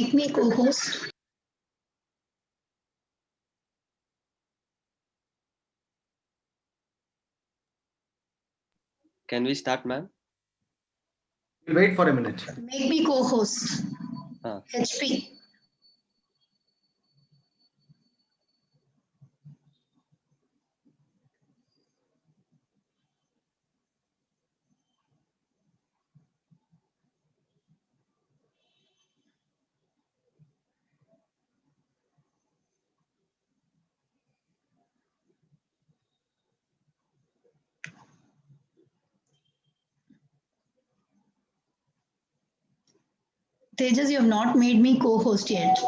Make me co-host. Can we start, ma'am? We'll wait for a minute. Make me co-host. HP. Tejas, you have not made me co-host yet.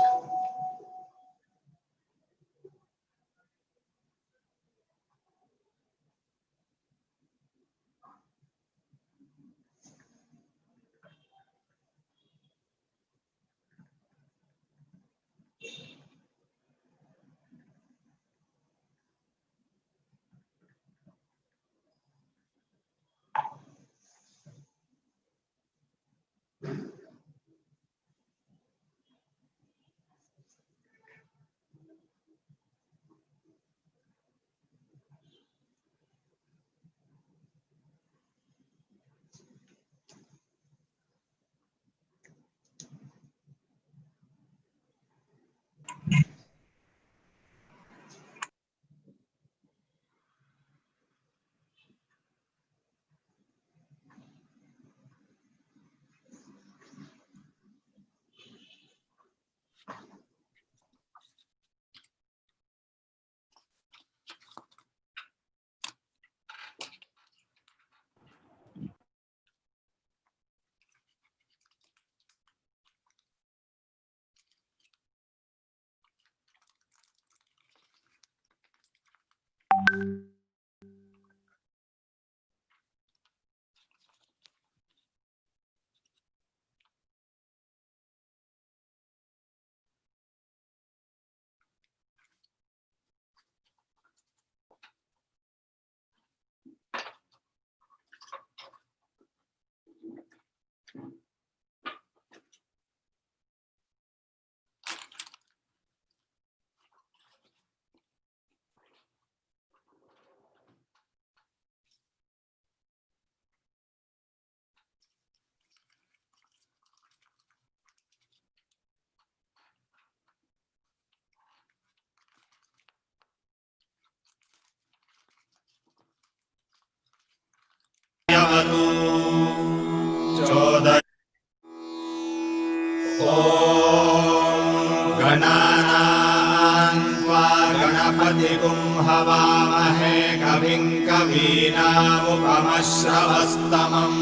हवामहे कविं कवीनामुपमश्रवस्तमम्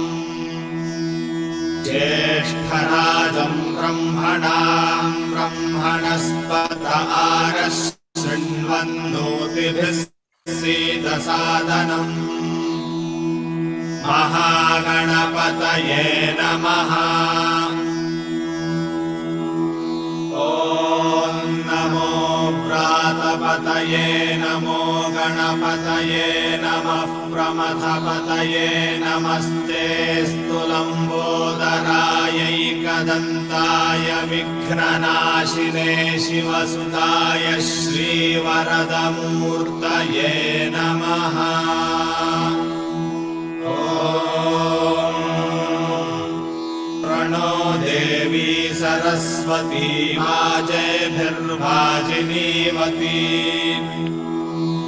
ज्येष्ठराजं ब्रह्मणां ब्रह्मणस्पत आरशृण्वन्नोतिभिः सीदसादनम् महागणपतये नमः। ॐ नमो व्रातपतये नमो गणपतये नमः प्रमथपतये नमस्ते स्तुलम्बोदरायैकदन्ताय विघ्ननाशिने शिवसुताय श्रीवरदमूर्तये नमः। प्रणो देवी सरस्वती वाजेभिर्वाजिनीवती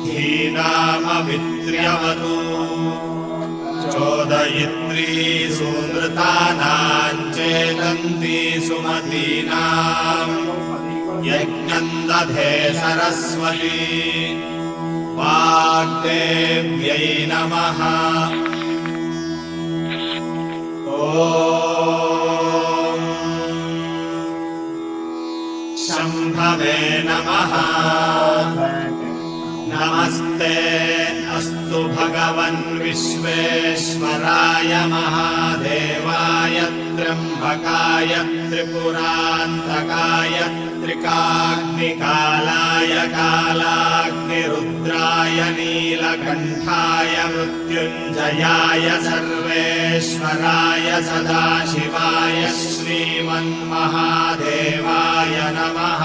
धीनामभित्र्यवतु चोदयित्री सुनृतानां चेतन्ती सुमतीनां यज्ञं दधे सरस्वती वाग्देव्यै नमः। शम्भवे नमः। नमस्ते नमोऽस्तु भगवन् विश्वेश्वराय महादेवाय त्र्यम्बकाय त्रिपुरान्तकाय त्रिकाग्निकालाय कालाग्निरुद्राय नीलकण्ठाय मृत्युञ्जयाय सर्वेश्वराय सदाशिवाय श्रीमन्महादेवाय नमः।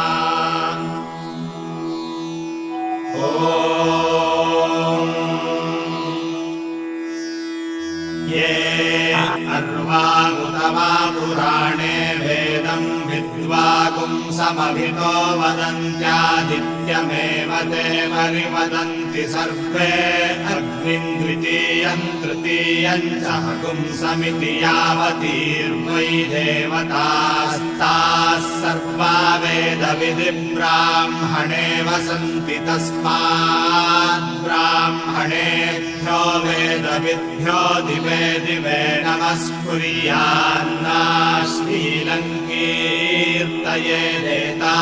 ॐ ये अर्वामुतमा पुराणे वेदं विद्वागुंसमभितो वदन्त्यादित्यमेव ते परिवदन्ति सर्वे अग्निं द्वितीयं तृतीयं च हगुंसमिति यावतीर्वै देवतास्ताः सर्वा वेदविधिब्राह्मणे वसन्ति तस्मात् ब्राह्मणेभ्यो वेदविद्भ्यो दिवे दिवे नमस्कुर्यान्नाश्लीलङ्कीर्तयेदेता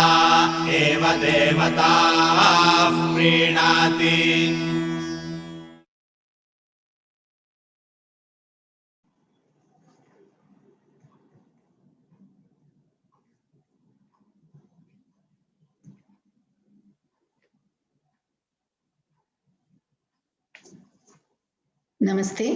एव देवताः प्रीणाति। Namaste.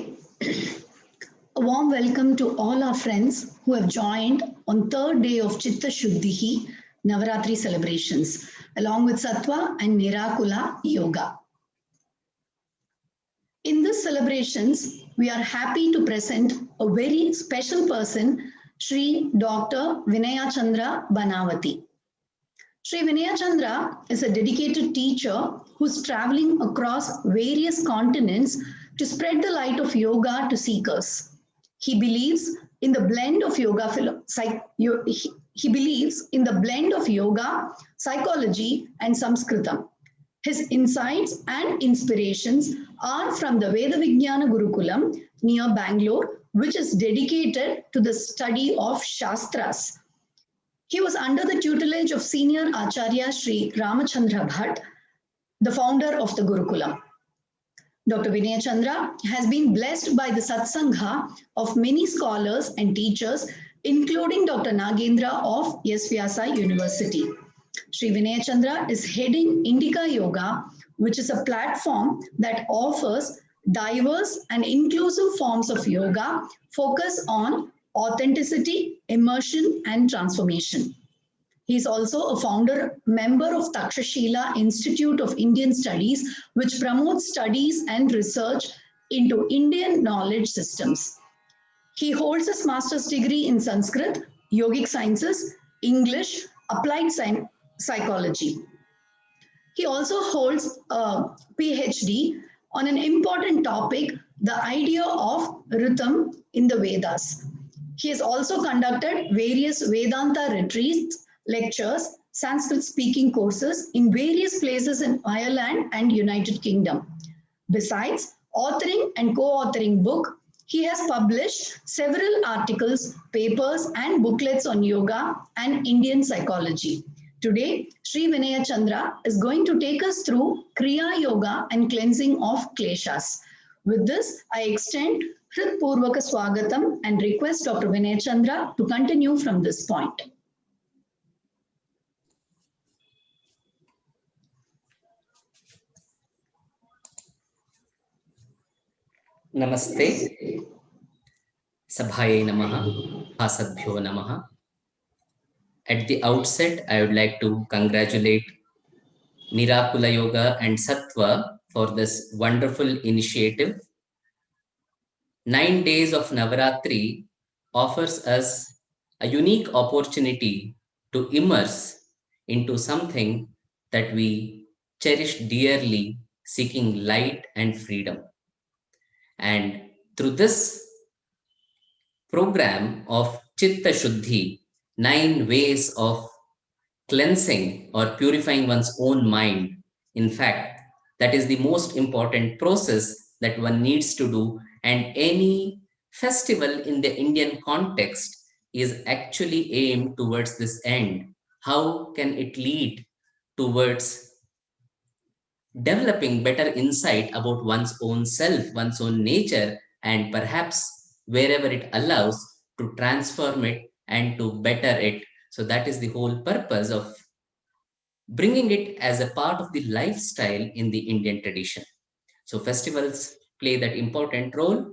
A warm welcome to all our friends who have joined on third day of Chitta Shuddhihi Navaratri celebrations, along with Sattva and Nirakula Yoga. In these celebrations, we are happy to present a very special person, Shri Dr. Vinayachandra Banavati. Shri Vinayachandra is a dedicated teacher who's traveling across various continents to spread the light of yoga to seekers. He believes in the blend of yoga, psychology, and Sanskritam. His insights and inspirations are from the Veda Vijnana Gurukulam near Bangalore, which is dedicated to the study of Shastras. He was under the tutelage of senior Acharya Shri Ramachandra Bhatt, the founder of the Gurukulam. Dr. Vinayachandra has been blessed by the Satsangha of many scholars and teachers, including Dr. Nagendra of Vyasa University. Shri Vinayachandra is heading Indica Yoga, which is a platform that offers diverse and inclusive forms of yoga focused on authenticity, immersion, and transformation. He is also a founder member of Takshashila Institute of Indian Studies, which promotes studies and research into Indian knowledge systems. He holds his master's degree in Sanskrit, yogic sciences, English, applied psychology. He also holds a PhD on an important topic, the idea of rhythm in the Vedas. He has also conducted various Vedanta retreats, lectures, Sanskrit speaking courses in various places in Ireland and United Kingdom. Besides authoring and co-authoring book, he has published several articles, papers, and booklets on yoga and Indian psychology. Today, Shri Vinayachandra is going to take us through Kriya Yoga and cleansing of Kleshas. With this, I extend Hrit Purvaka Swagatam and request Dr. Vinayachandra to continue from this point. Namaste. Sabhaye Namaha. Hasadbhyo Namaha. At the outset, I would like to congratulate Nirakula Yoga and Sattva for this wonderful initiative. 9 days of Navaratri offers us a unique opportunity to immerse into something that we cherish dearly, seeking light and freedom. And through this program of Chitta Shuddhi, 9 ways of cleansing or purifying one's own mind, in fact, that is the most important process that one needs to do, and any festival in the Indian context is actually aimed towards this end. How can it lead towards developing better insight about one's own self, one's own nature, and perhaps wherever it allows to transform it and to better it. So that is the whole purpose of bringing it as a part of the lifestyle in the Indian tradition. So festivals play that important role.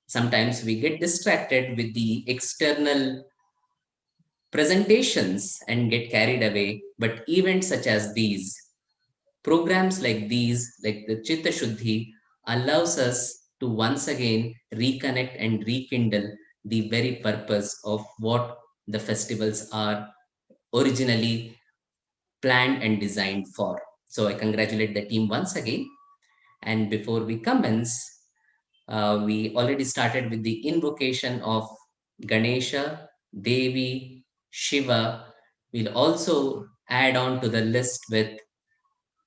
Sometimes we get distracted with the external presentations and get carried away, but events such as these, programs like these, like the Chitta Shuddhi, allows us to once again reconnect and rekindle the very purpose of what the festivals are originally planned and designed for. So I congratulate the team once again. And before we commence, we already started with the invocation of Ganesha, Devi, Shiva. We'll also add on to the list with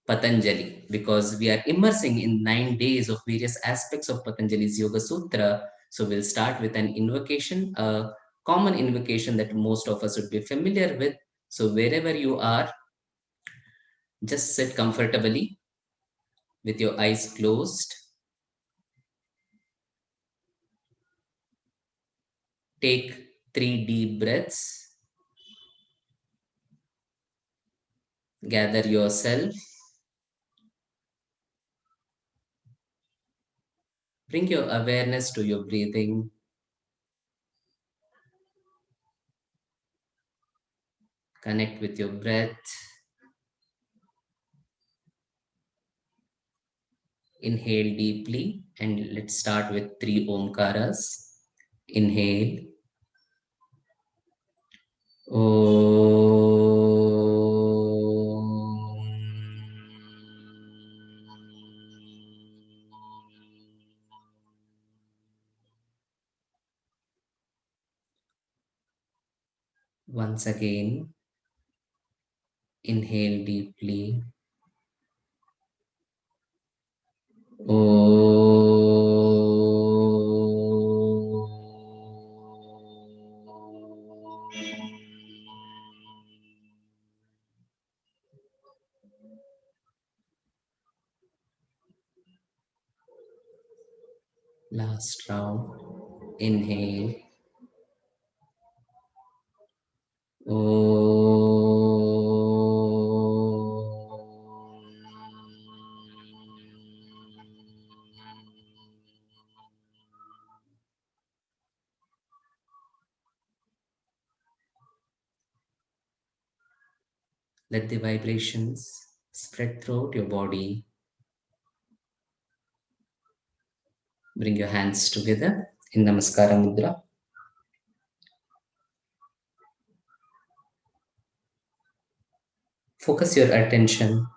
Patanjali because we are immersing in 9 days of various aspects of Patanjali's Yoga Sutra. So we'll start with an invocation, a common invocation that most of us would be familiar with. So wherever you are, just sit comfortably with your eyes closed. Take 3 deep breaths. Gather yourself. Bring your awareness to your breathing. Connect with your breath. Inhale deeply and let's start with 3 Omkaras. Inhale. Once again, inhale deeply. Last round. Inhale. Let the vibrations spread throughout your body. Bring your hands together in Namaskara Mudra. Focus your attention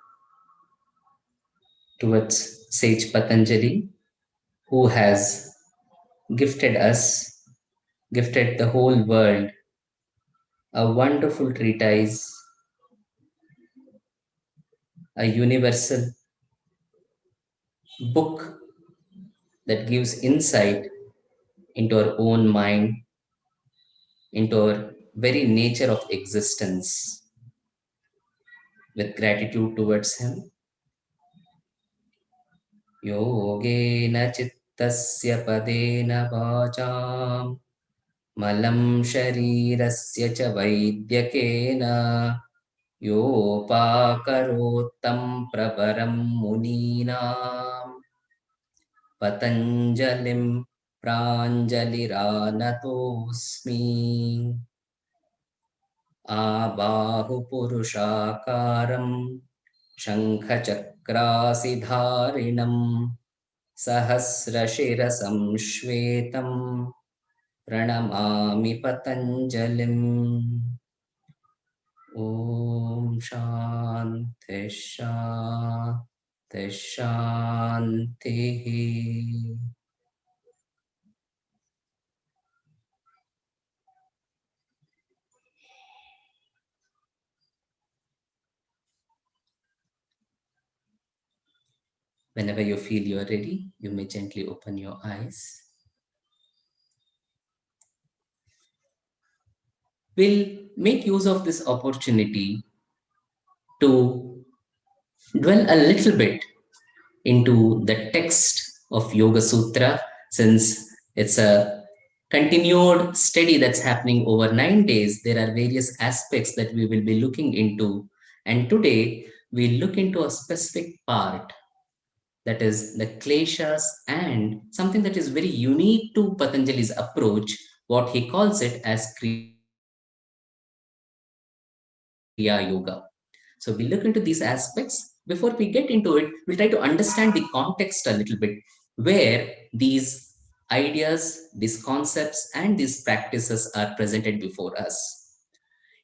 towards Sage Patanjali, who has gifted us, gifted the whole world, a wonderful treatise, a universal book that gives insight into our own mind, into our very nature of existence. With gratitude towards him, Yogena Chittasya Padena Vacham Malam Sharirasya Cha Vaidyakena Yopakarottam Praparam Muninam Patanjalim Pranjaliranatosmi Abahupurushaakaram Shankhachakrasiddharinam Sahasrashirasam Shvetam Pranamami Patanjalim. Om Shanti Shanti Shanti. Whenever you feel you are ready, you may gently open your eyes. We'll make use of this opportunity to dwell a little bit into the text of Yoga Sutra, since it's a continued study that's happening over 9 days. There are various aspects that we will be looking into. And today we look into a specific part, that is the Kleshas, and something that is very unique to Patanjali's approach, what he calls it as Kriya Yoga. So we look into these aspects. Before we get into it, we'll try to understand the context a little bit, where these ideas, these concepts, and these practices are presented before us.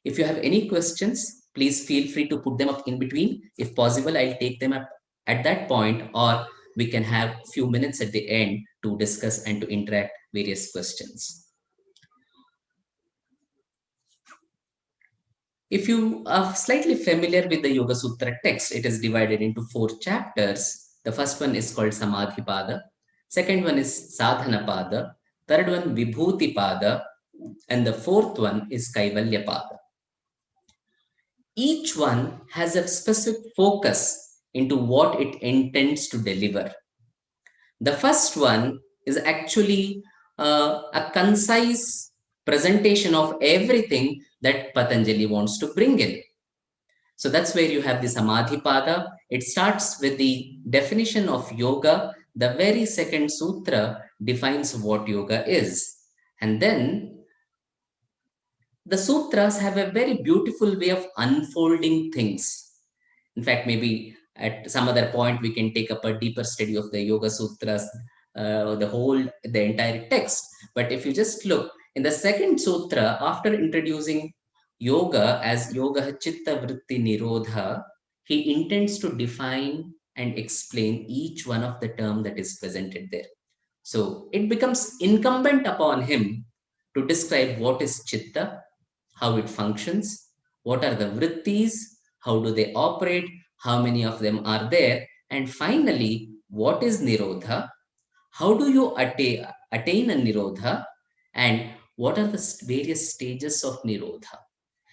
If you have any questions, please feel free to put them up in between. If possible, I'll take them up at that point, or we can have a few minutes at the end to discuss and to interact various questions. If you are slightly familiar with the Yoga Sutra text, it is divided into 4 chapters. The first one is called Samadhi Pada, second one is Sadhana Pada, third one Vibhuti Pada, and the fourth one is Kaivalya Pada. Each one has a specific focus into what it intends to deliver. The first one is actually a concise presentation of everything that Patanjali wants to bring in. So that's where you have the Samadhi Pada. It starts with the definition of yoga. The very second sutra defines what yoga is. And then the sutras have a very beautiful way of unfolding things. In fact, maybe at some other point we can take up a deeper study of the Yoga Sutras, the entire text. But if you just look in the second sutra, after introducing yoga as Yoga Chitta Vritti Nirodha, he intends to define and explain each one of the term that is presented there. So it becomes incumbent upon him to describe what is Chitta, how it functions, what are the vrittis, how do they operate, how many of them are there, and finally, what is Nirodha, how do you attain a Nirodha, and what are the various stages of Nirodha.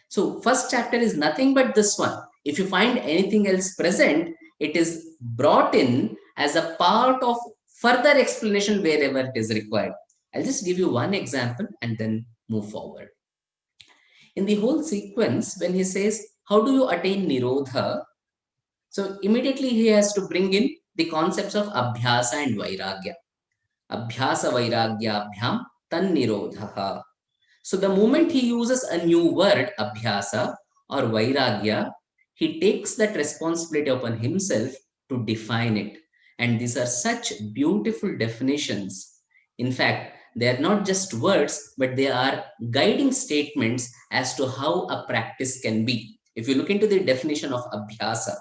So first chapter is nothing but this one. If you find anything else present, it is brought in as a part of further explanation wherever it is required. I'll just give you one example and then move forward. In the whole sequence, when he says, how do you attain Nirodha? So immediately he has to bring in the concepts of Abhyasa and Vairagya. Abhyasa Vairagya Abhyam Tan Nirodha. So the moment he uses a new word, Abhyasa or Vairagya, he takes that responsibility upon himself to define it. And these are such beautiful definitions. In fact, they are not just words, but they are guiding statements as to how a practice can be. If you look into the definition of Abhyasa,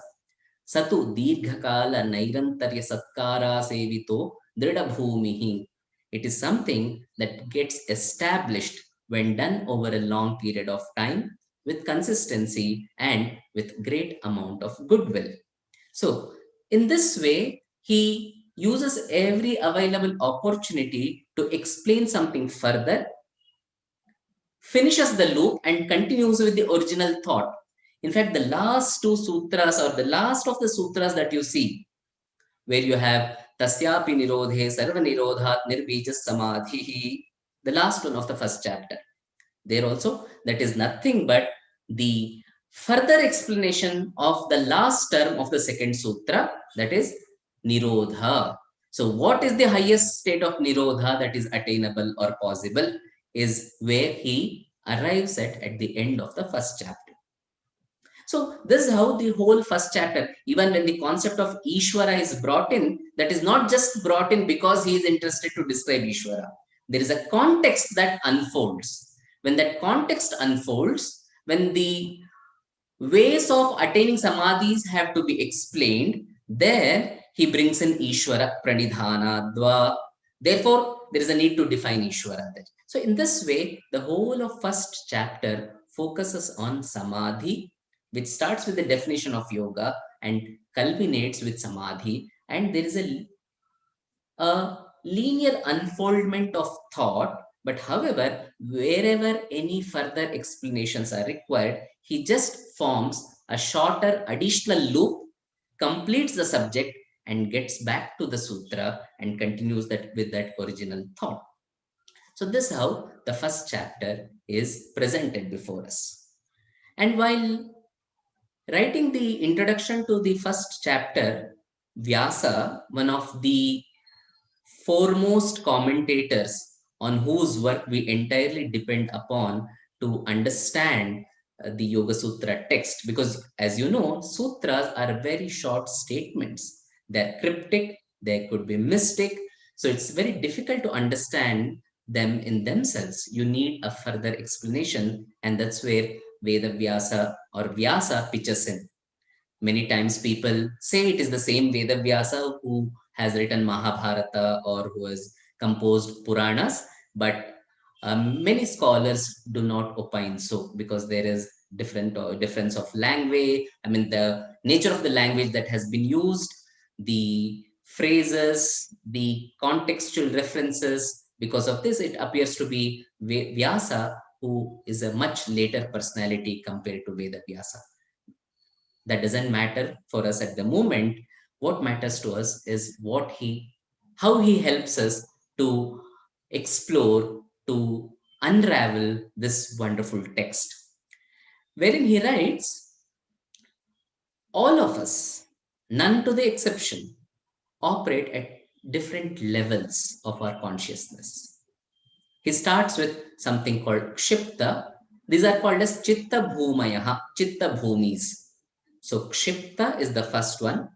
Satu Dirghakala Nairantarya Satkara Sevito Drida Bhumihi. It is something that gets established when done over a long period of time with consistency and with great amount of goodwill. So in this way, he uses every available opportunity to explain something further, finishes the loop and continues with the original thought. In fact, the last 2 sutras or the last of the sutras that you see, where you have Tasyapi Nirodhe Sarva Nirodhat Nirbija Samadhi, the last one of the first chapter. There also, that is nothing but the further explanation of the last term of the second sutra, that is Nirodha. So what is the highest state of Nirodha that is attainable or possible is where he arrives at the end of the first chapter. So this is how the whole first chapter, even when the concept of Ishvara is brought in, that is not just brought in because he is interested to describe Ishvara. There is a context that unfolds. When that context unfolds, when the ways of attaining samadhis have to be explained, there he brings in Ishvara, Pranidhana, Dva. Therefore, there is a need to define Ishvara there. So in this way, the whole of first chapter focuses on samadhi, which starts with the definition of yoga and culminates with samadhi. And there is a linear unfoldment of thought. But however, wherever any further explanations are required, he just forms a shorter additional loop completes the subject and gets back to the sutra and continues that with that original thought. So this is how the first chapter is presented before us. And while writing the introduction to the first chapter, Vyasa, one of the foremost commentators on whose work we entirely depend upon to understand the Yoga Sutra text, because as you know, sutras are very short statements. They're cryptic, they could be mystic, so it's very difficult to understand them in themselves. You need a further explanation, and that's where Veda Vyasa or Vyasa pitches in. Many times people say it is the same Veda Vyasa who has written Mahabharata or who has composed Puranas, but many scholars do not opine so, because there is difference of language. I mean, the nature of the language that has been used, the phrases, the contextual references. Because of this, it appears to be Vyasa, who is a much later personality compared to Veda Vyasa. That doesn't matter for us at the moment. What matters to us is how he helps us to explore, to unravel this wonderful text, wherein he writes, all of us, none to the exception, operate at different levels of our consciousness. He starts with something called Kshipta. These are called as Chitta Bhumayaha, Chitta Bhumis. So Kshipta is the first one.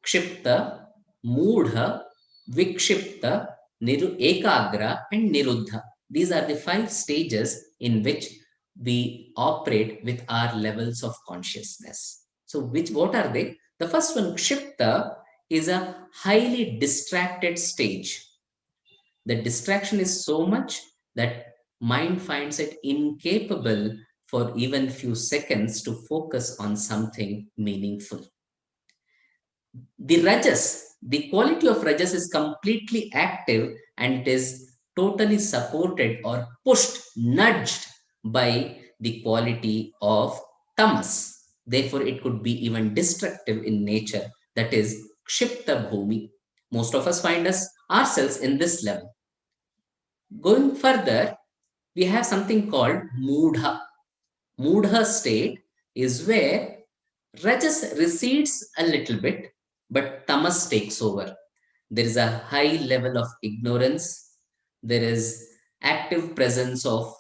Kshipta, Moodha, Vikshipta, Ekagra, and Niruddha. These are the 5 stages in which we operate with our levels of consciousness. So what are they? The first one, Kshipta, is a highly distracted stage. The distraction is so much that mind finds it incapable for even few seconds to focus on something meaningful. The rajas, the quality of rajas is completely active and it is totally supported or pushed, nudged by the quality of tamas. Therefore, it could be even destructive in nature. That is Kshipta Bhumi. Most of us find ourselves in this level. Going further, we have something called Moodha. Moodha state is where rajas recedes a little bit, but tamas takes over. There is a high level of ignorance. There is active presence of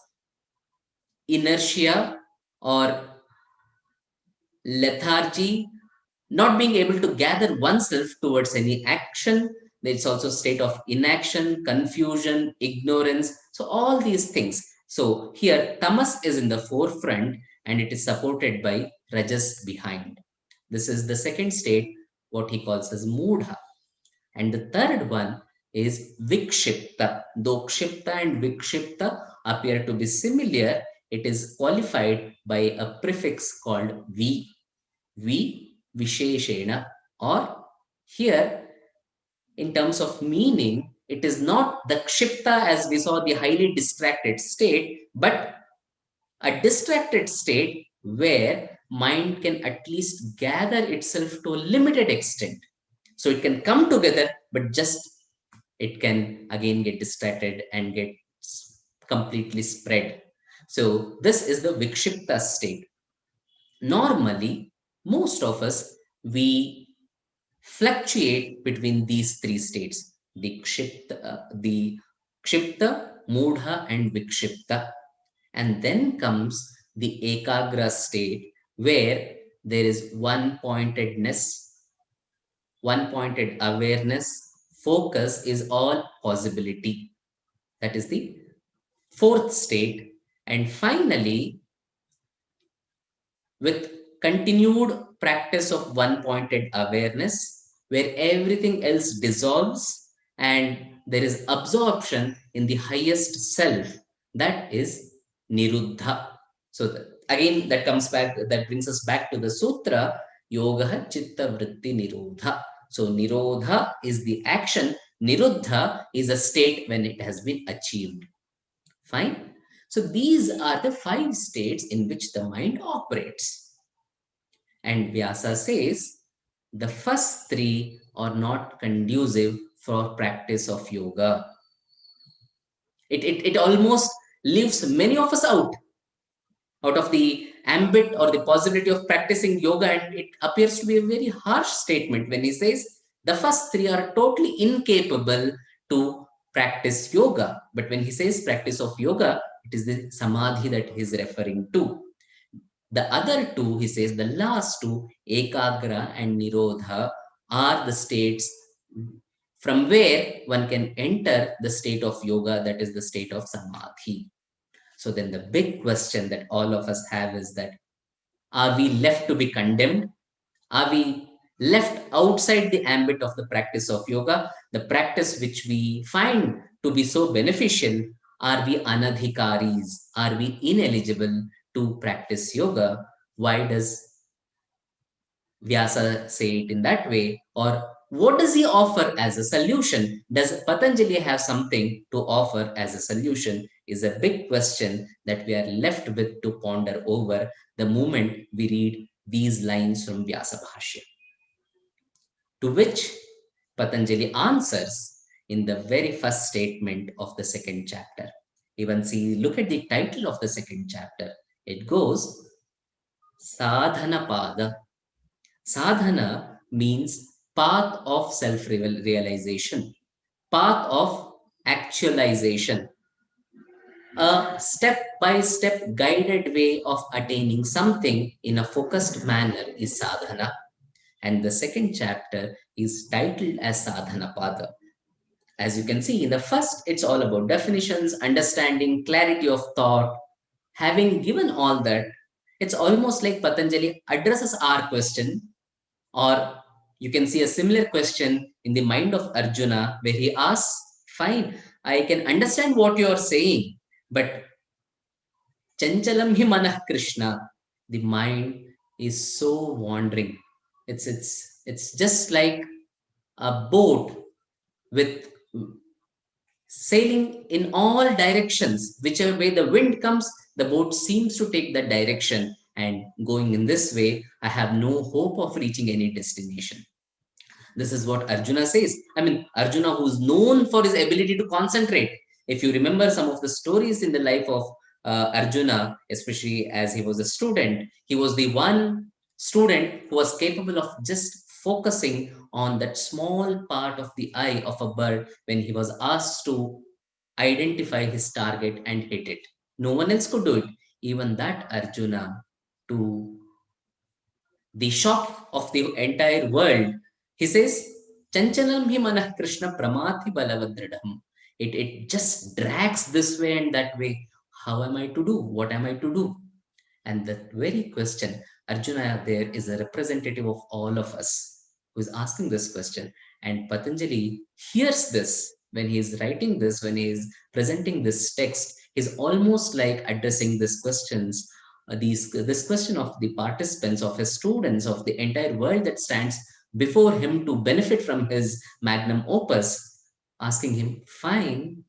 inertia or lethargy, not being able to gather oneself towards any action. There's also state of inaction, confusion, ignorance. So all these things. So here tamas is in the forefront and it is supported by rajas behind. This is the second state, what he calls as moodha. And the third one is vikshipta. Though kshipta and vikshipta appear to be similar, it is qualified by a prefix called vi. Vi visheshena, or here in terms of meaning, it is not the kshipta as we saw, the highly distracted state, but a distracted state where mind can at least gather itself to a limited extent. So it can come together, but just it can again get distracted and get completely spread. So this is the vikshipta state. Normally, most of us, we fluctuate between these 3 states, the kshipta, moodha, and vikshipta. And then comes the ekagra state, where there is one-pointedness, one-pointed awareness, focus is all possibility. That is the 4th state. And finally, with continued practice of one-pointed awareness, where everything else dissolves and there is absorption in the highest self, that is niruddha. So again, that brings us back to the sutra, yoga chitta vritti nirodha. So nirodha is the action, niruddha is a state when it has been achieved. Fine. So these are the 5 states in which the mind operates. And Vyasa says, the first three are not conducive for practice of yoga. It almost leaves many of us out of the ambit or the possibility of practicing yoga, and it appears to be a very harsh statement when he says the first three are totally incapable to practice yoga. But when he says practice of yoga, it is the samadhi that he is referring to. The other two, he says, the last two, ekagra and nirodha, are the states from where one can enter the state of yoga, that is the state of samadhi. So then the big question that all of us have is that, are we left to be condemned? Are we left outside the ambit of the practice of yoga, the practice which we find to be so beneficial? Are we anadhikaris? Are we ineligible to practice yoga? Why does Vyasa say it in that way? Or what does he offer as a solution? Does Patanjali have something to offer as a solution? Is a big question that we are left with to ponder over the moment we read these lines from Vyasa Bhashya. To which Patanjali answers in the very first statement of the second chapter. Even see, look at the title of the second chapter. It goes, Sadhana Pada. Sadhana means path of self-realization, path of actualization, a step-by-step guided way of attaining something in a focused manner is sadhana. And the second chapter is titled as Sadhana Pada. As you can see, in the first, it's all about definitions, understanding, clarity of thought. Having given all that, it's almost like Patanjali addresses our question, or you can see a similar question in the mind of Arjuna, where he asks, fine, I can understand what you are saying, but chanchalam hi manah Krishna, the mind is so wandering. It's just like a boat with sailing in all directions. Whichever way the wind comes, the boat seems to take that direction. And going in this way, I have no hope of reaching any destination. This is what Arjuna says. I mean, Arjuna, who's known for his ability to concentrate. If you remember some of the stories in the life of Arjuna, especially as he was a student, he was the one student who was capable of just focusing on that small part of the eye of a bird when he was asked to identify his target and hit it. No one else could do it. Even that Arjuna, to the shock of the entire world, he says, Chanchalam hi manah Krishna pramati balavadridham. It just drags this way and that way. How am I to do? What am I to do? And that very question, Arjuna there is a representative of all of us who is asking this question. And Patanjali hears this when he is writing this, when he is presenting this text, is almost like addressing these questions, this question of the participants, of his students, of the entire world that stands before him to benefit from his magnum opus, asking him, fine,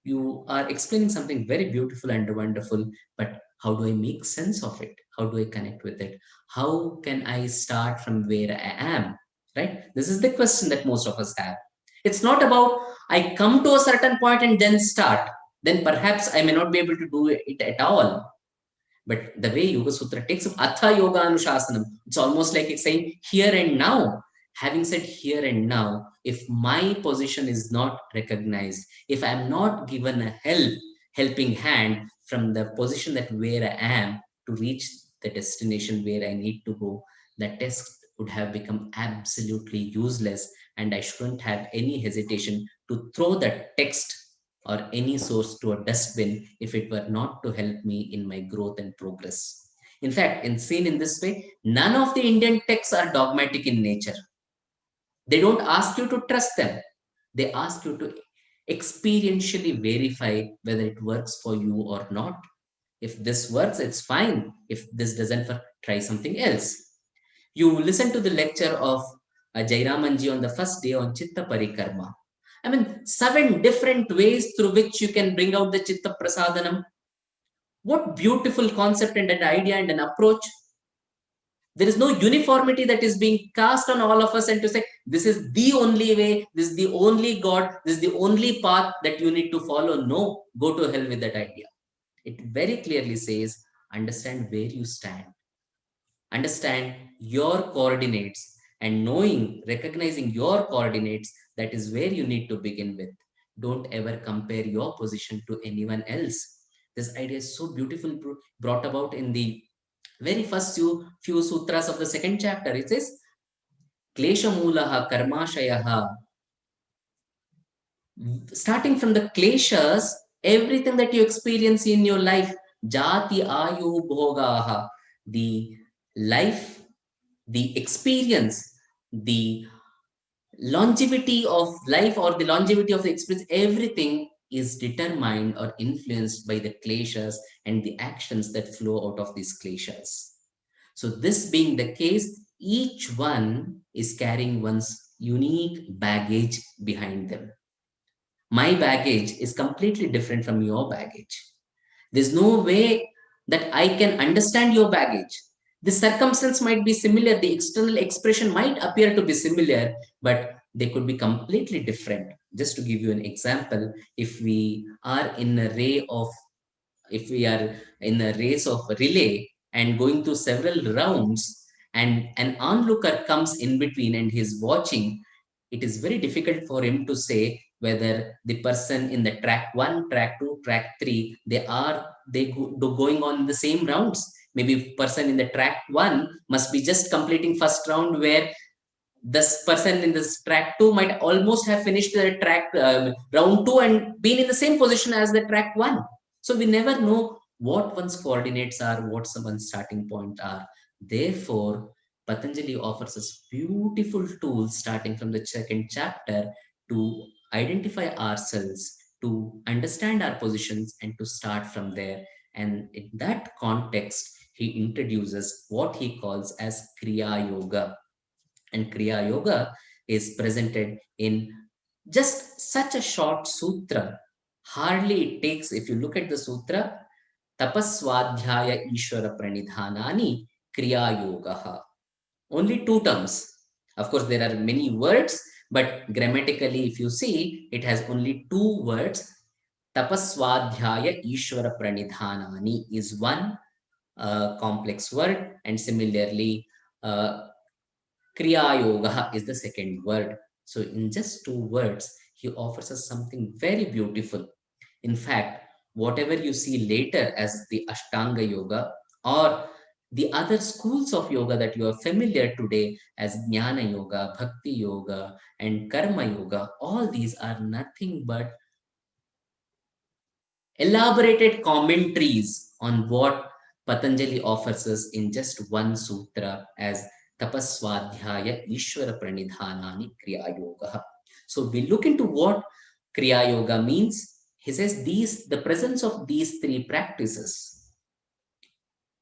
you are explaining something very beautiful and wonderful, but how do I make sense of it? How do I connect with it? How can I start from where I am? Right? This is the question that most of us have. It's not about I come to a certain point and then start. Then perhaps I may not be able to do it at all. But the way Yoga Sutra takes up Atha Yoga Anushasanam, it's almost like it's saying here and now. Having said here and now, if my position is not recognized, if I'm not given a helping hand from the position that where I am to reach the destination where I need to go, the test would have become absolutely useless, and I shouldn't have any hesitation to throw that text or any source to a dustbin if it were not to help me in my growth and progress. In fact, seen in this way, none of the Indian texts are dogmatic in nature. They don't ask you to trust them. They ask you to experientially verify whether it works for you or not. If this works, it's fine. If this doesn't, try something else. You listen to the lecture of Jairamanji on the first day on Chitta Parikarma. I mean, 7 different ways through which you can bring out the Chitta Prasadanam. What beautiful concept and an idea and an approach. There is no uniformity that is being cast on all of us and to say, this is the only way, this is the only God, this is the only path that you need to follow. No, go to hell with that idea. It very clearly says, understand where you stand. Understand your coordinates, and recognizing your coordinates, that is where you need to begin with. Don't ever compare your position to anyone else. This idea is so beautifully brought about in the very first few sutras of the second chapter. It says, Klesha Mulaha Karmashayaha. Starting from the Kleshas, everything that you experience in your life, Jati Ayu Bhogaha, the life, the experience, the longevity of life or the longevity of the experience, everything is determined or influenced by the kleshas and the actions that flow out of these kleshas. So this being the case, each one is carrying one's unique baggage behind them. My baggage is completely different from your baggage. There's no way that I can understand your baggage. The circumstance might be similar, the external expression might appear to be similar, but they could be completely different. Just to give you an example, if we are in a race of relay and going through several rounds, and an onlooker comes in between and he's watching, it is very difficult for him to say whether the person in the track 1, track 2, track 3, going on the same rounds. Maybe person in the track 1 must be just completing first round, where this person in this track 2 might almost have finished the track round 2 and been in the same position as the track 1. So we never know what one's coordinates are, what someone's starting point are. Therefore, Patanjali offers us beautiful tools starting from the second chapter to identify ourselves, to understand our positions, and to start from there. And in that context, he introduces what he calls as Kriya Yoga. And Kriya Yoga is presented in just such a short sutra. Hardly it takes, if you look at the sutra, Tapaswadhyaya Ishvara Pranidhanani Kriya Yoga. Only 2 terms. Of course, there are many words, but grammatically, if you see, it has only 2 words. Tapaswadhyaya Ishvara Pranidhanani is one complex word, and similarly, Kriya Yoga is the second word. So in just 2 words, he offers us something very beautiful. In fact, whatever you see later as the Ashtanga Yoga or the other schools of yoga that you are familiar today as Jnana Yoga, Bhakti Yoga, and Karma Yoga, all these are nothing but elaborated commentaries on what Patanjali offers us in just one sutra as Tapaswadhyaya Ishvara Pranidhanani Kriya Yoga. So we look into what Kriya Yoga means. He says the presence of these 3 practices.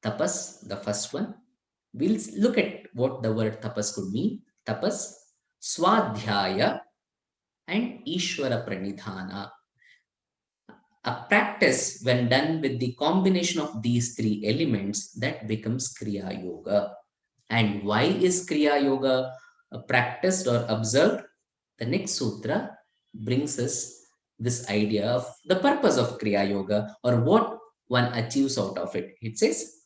Tapas, the first one. We'll look at what the word tapas could mean. Tapas, Swadhyaya, and Ishvara Pranidhana. A practice, when done with the combination of these 3 elements, that becomes Kriya Yoga. And why is Kriya Yoga practiced or observed? The next sutra brings us this idea of the purpose of Kriya Yoga, or what one achieves out of it. It says,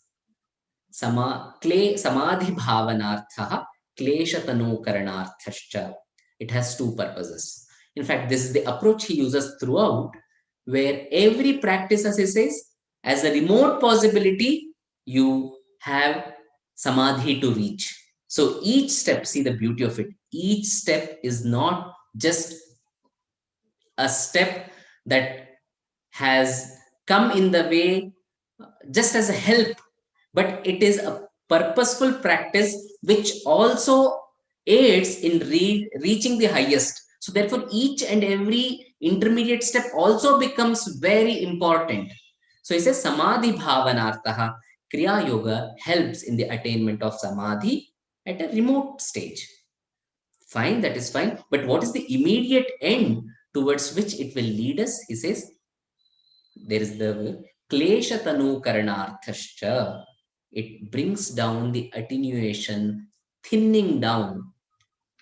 Samadhi Bhavanarthaha Kleshatanu Karanarthascha. It has 2 purposes. In fact, this is the approach he uses throughout, where every practice, as he says, as a remote possibility, you have samadhi to reach. So each step, see the beauty of it, each step is not just a step that has come in the way just as a help, but it is a purposeful practice which also aids in reaching the highest. So therefore, each and every intermediate step also becomes very important. So he says, Samadhi Bhavanarthaha, Kriya Yoga helps in the attainment of Samadhi at a remote stage. Fine, that is fine. But what is the immediate end towards which it will lead us? He says, there is the Kleshatanu Karanarthascha. it brings down the attenuation, thinning down.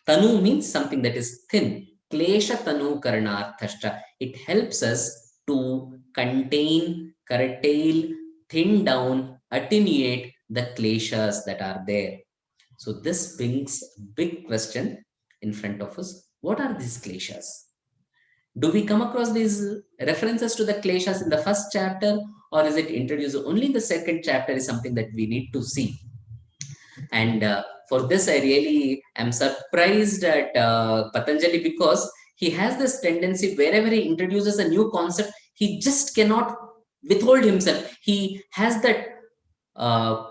Tanu means something that is thin. Klesha tanu karanarthashta. It helps us to contain, curtail, thin down, attenuate the kleshas that are there. So this brings a big question in front of us. What are these kleshas? Do we come across these references to the kleshas in the first chapter, or is it introduced only in the second chapter is something that we need to see? And for this, I really am surprised at Patanjali, because he has this tendency wherever he introduces a new concept, he just cannot withhold himself. He has that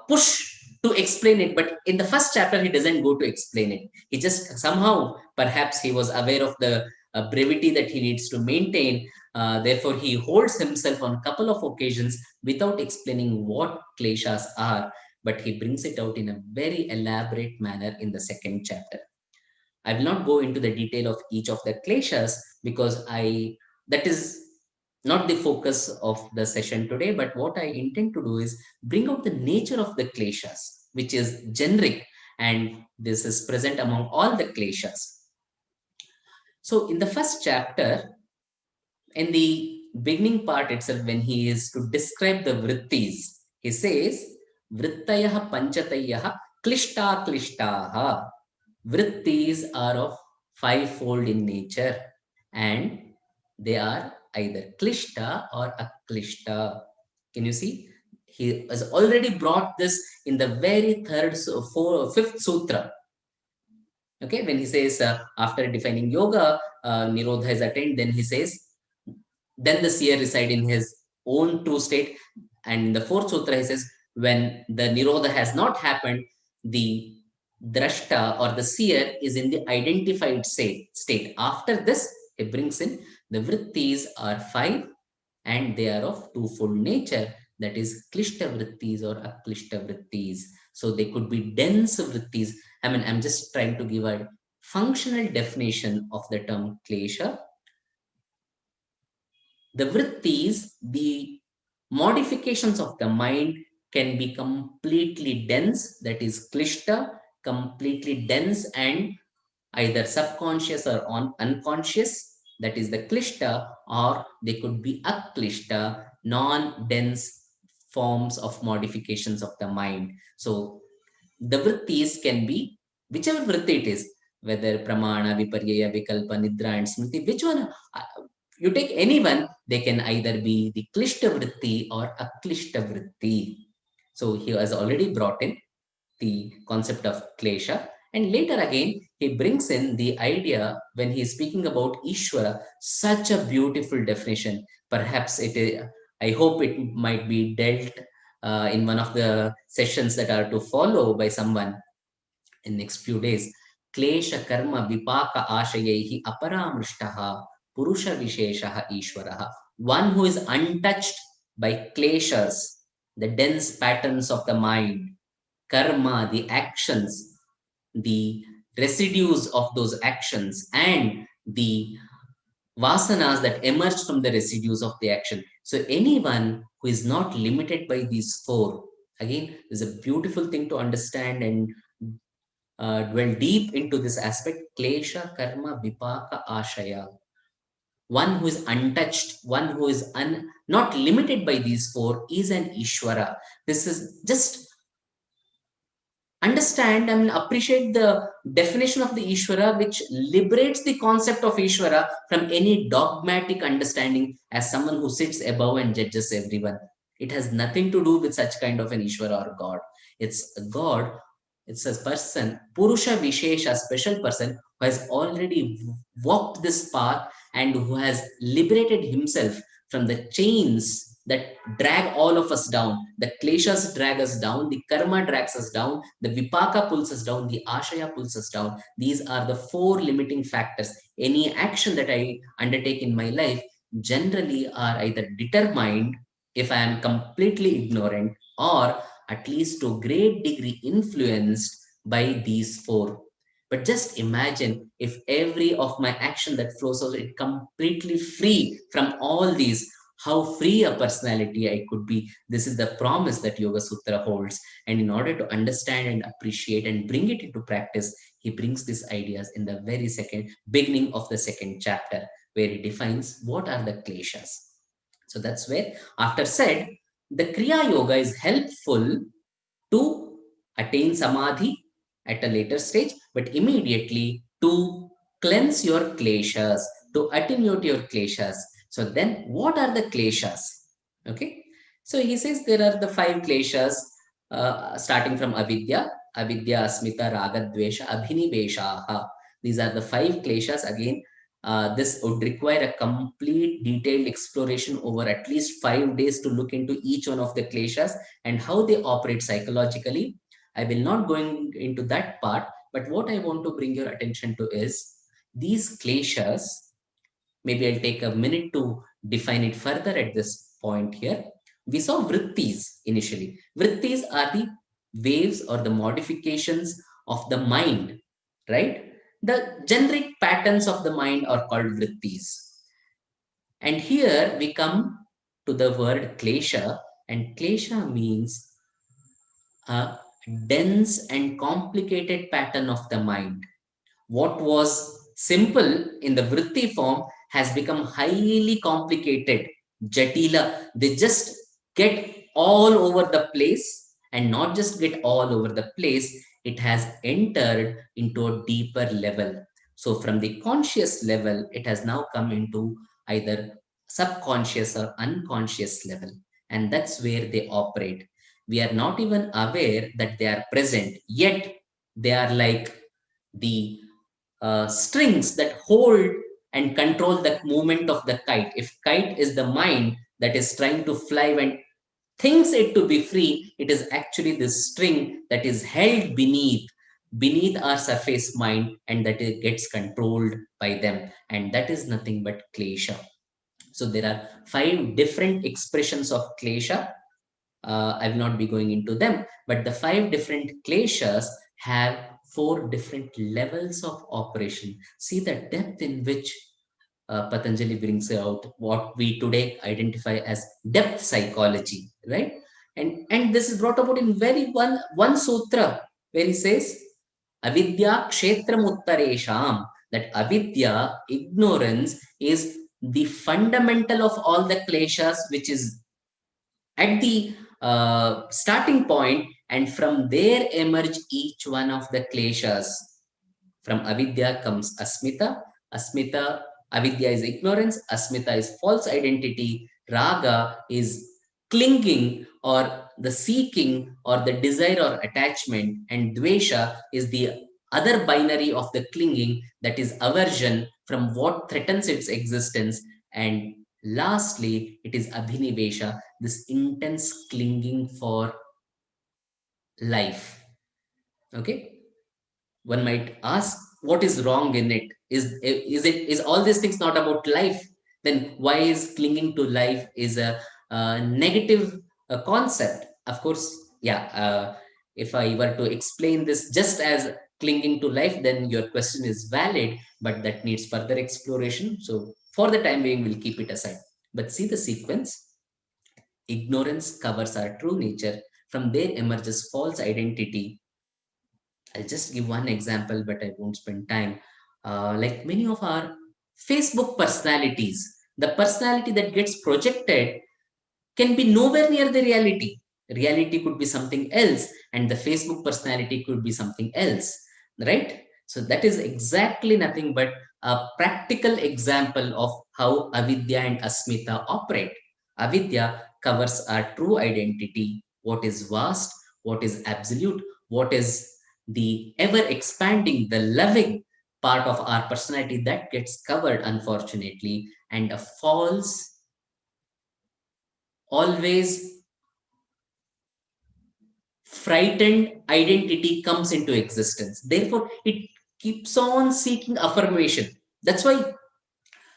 push to explain it, but in the first chapter, he doesn't go to explain it. He just somehow, perhaps he was aware of the brevity that he needs to maintain. Therefore, he holds himself on a couple of occasions without explaining what kleshas are, but he brings it out in a very elaborate manner in the second chapter. I will not go into the detail of each of the kleshas, because that is not the focus of the session today, but what I intend to do is bring out the nature of the kleshas, which is generic, and this is present among all the kleshas. So in the first chapter, in the beginning part itself, when he is to describe the vrittis, he says, Vrittayah panchatayah klishta klishtaha. Vrittis are of fivefold in nature, and they are either klishta or aklishta. Can you see? He has already brought this in the very fifth sutra. Okay, when he says, after defining yoga, Nirodha is attained, then he says, then the seer reside in his own true state. And in the fourth sutra, he says, when the Nirodha has not happened, the drashta or the seer is in the identified state. After this, he brings in the vrittis are five, and they are of twofold nature, that is klishta vrittis or aklishta vrittis. So they could be dense vrittis. I mean, I'm just trying to give a functional definition of the term klesha. The vrittis, the modifications of the mind, can be completely dense, that is klishta, completely dense and either subconscious or unconscious, that is the klishta, or they could be aklishta, non-dense forms of modifications of the mind. So the vrittis can be whichever vritti it is, whether pramana, viparyaya, vikalpa, nidra and smriti, which one, you take anyone, they can either be the klishta vritti or aklishta vritti. So he has already brought in the concept of klesha. And later again, he brings in the idea when he is speaking about Ishvara, such a beautiful definition. Perhaps it is, I hope it might be dealt in one of the sessions that are to follow by someone in next few days. Klesha karma vipaka ashayehi aparamrishtaha purusha visheshaha ishvaraha. One who is untouched by kleshas, the dense patterns of the mind, karma, the actions, the residues of those actions, and the vasanas that emerge from the residues of the action. So anyone who is not limited by these four, again, is a beautiful thing to understand and dwell deep into this aspect. Klesha, karma, vipaka, ashaya. One who is untouched, one who is not limited by these four is an Ishvara. This is just understand and appreciate the definition of the Ishvara, which liberates the concept of Ishvara from any dogmatic understanding as someone who sits above and judges everyone. It has nothing to do with such kind of an Ishvara or God. It's a God, it's a person, Purusha Vishesha, a special person who has already walked this path and who has liberated himself from the chains that drag all of us down. The kleshas drag us down, the karma drags us down, the vipaka pulls us down, the ashaya pulls us down. These are the four limiting factors. Any action that I undertake in my life generally are either determined if I am completely ignorant, or at least to a great degree influenced by these four. But just imagine if every of my action that flows out is completely free from all these, how free a personality I could be. This is the promise that Yoga Sutra holds. And in order to understand and appreciate and bring it into practice, he brings these ideas in the very beginning of the second chapter, where he defines what are the kleshas. So that's where, after said, the Kriya Yoga is helpful to attain samadhi at a later stage, but immediately to cleanse your kleshas, to attenuate your kleshas. So then what are the kleshas? Okay. So he says there are the 5 kleshas, starting from avidya, asmita, raga, dvesha, abhiniveshaha. These are the 5 kleshas. Again, this would require a complete detailed exploration over at least 5 days to look into each one of the kleshas and how they operate psychologically. I will not go into that part, but what I want to bring your attention to is these kleshas. Maybe I'll take a minute to define it further at this point here. We saw vrittis initially. Vrittis are the waves or the modifications of the mind, right? The generic patterns of the mind are called vrittis. And here we come to the word klesha, and klesha means a dense and complicated pattern of the mind. What was simple in the vritti form has become highly complicated, jatila. They just get all over the place, and not just get all over the place, it has entered into a deeper level. So from the conscious level, it has now come into either subconscious or unconscious level, and that's where they operate. We are not even aware that they are present, yet they are like the strings that hold and control the movement of the kite. If kite is the mind that is trying to fly and thinks it to be free, it is actually this string that is held beneath our surface mind, and that it gets controlled by them. And that is nothing but klesha. So there are 5 different expressions of klesha. I will not be going into them, but the 5 different kleshas have 4 different levels of operation. See the depth in which Patanjali brings out what we today identify as depth psychology, right? And this is brought about in very one sutra, where he says, avidya kshetram uttaresham, that avidya, ignorance, is the fundamental of all the kleshas, which is at the starting point, and from there emerge each one of the kleshas. From avidya comes asmita. Avidya is ignorance, asmita is false identity, raga is clinging or the seeking or the desire or attachment, and dvesha is the other binary of the clinging, that is aversion from what threatens its existence. And lastly, it is abhinivesha, this intense clinging for life. Okay, one might ask, what is wrong in it? Is all these things not about life? Then why is clinging to life is a negative concept? Of course, yeah. If I were to explain this just as clinging to life, then your question is valid, but that needs further exploration. So for the time being, we'll keep it aside. But see the sequence. Ignorance covers our true nature. From there emerges false identity. I'll just give one example, but I won't spend time. Like many of our Facebook personalities, the personality that gets projected can be nowhere near the reality. Reality could be something else, and the Facebook personality could be something else, right? So that is exactly nothing but a practical example of how avidya and asmita operate. Avidya covers our true identity, what is vast, what is absolute, what is the ever expanding, the loving part of our personality that gets covered, unfortunately, and a false, always frightened identity comes into existence. Therefore, it keeps on seeking affirmation. That's why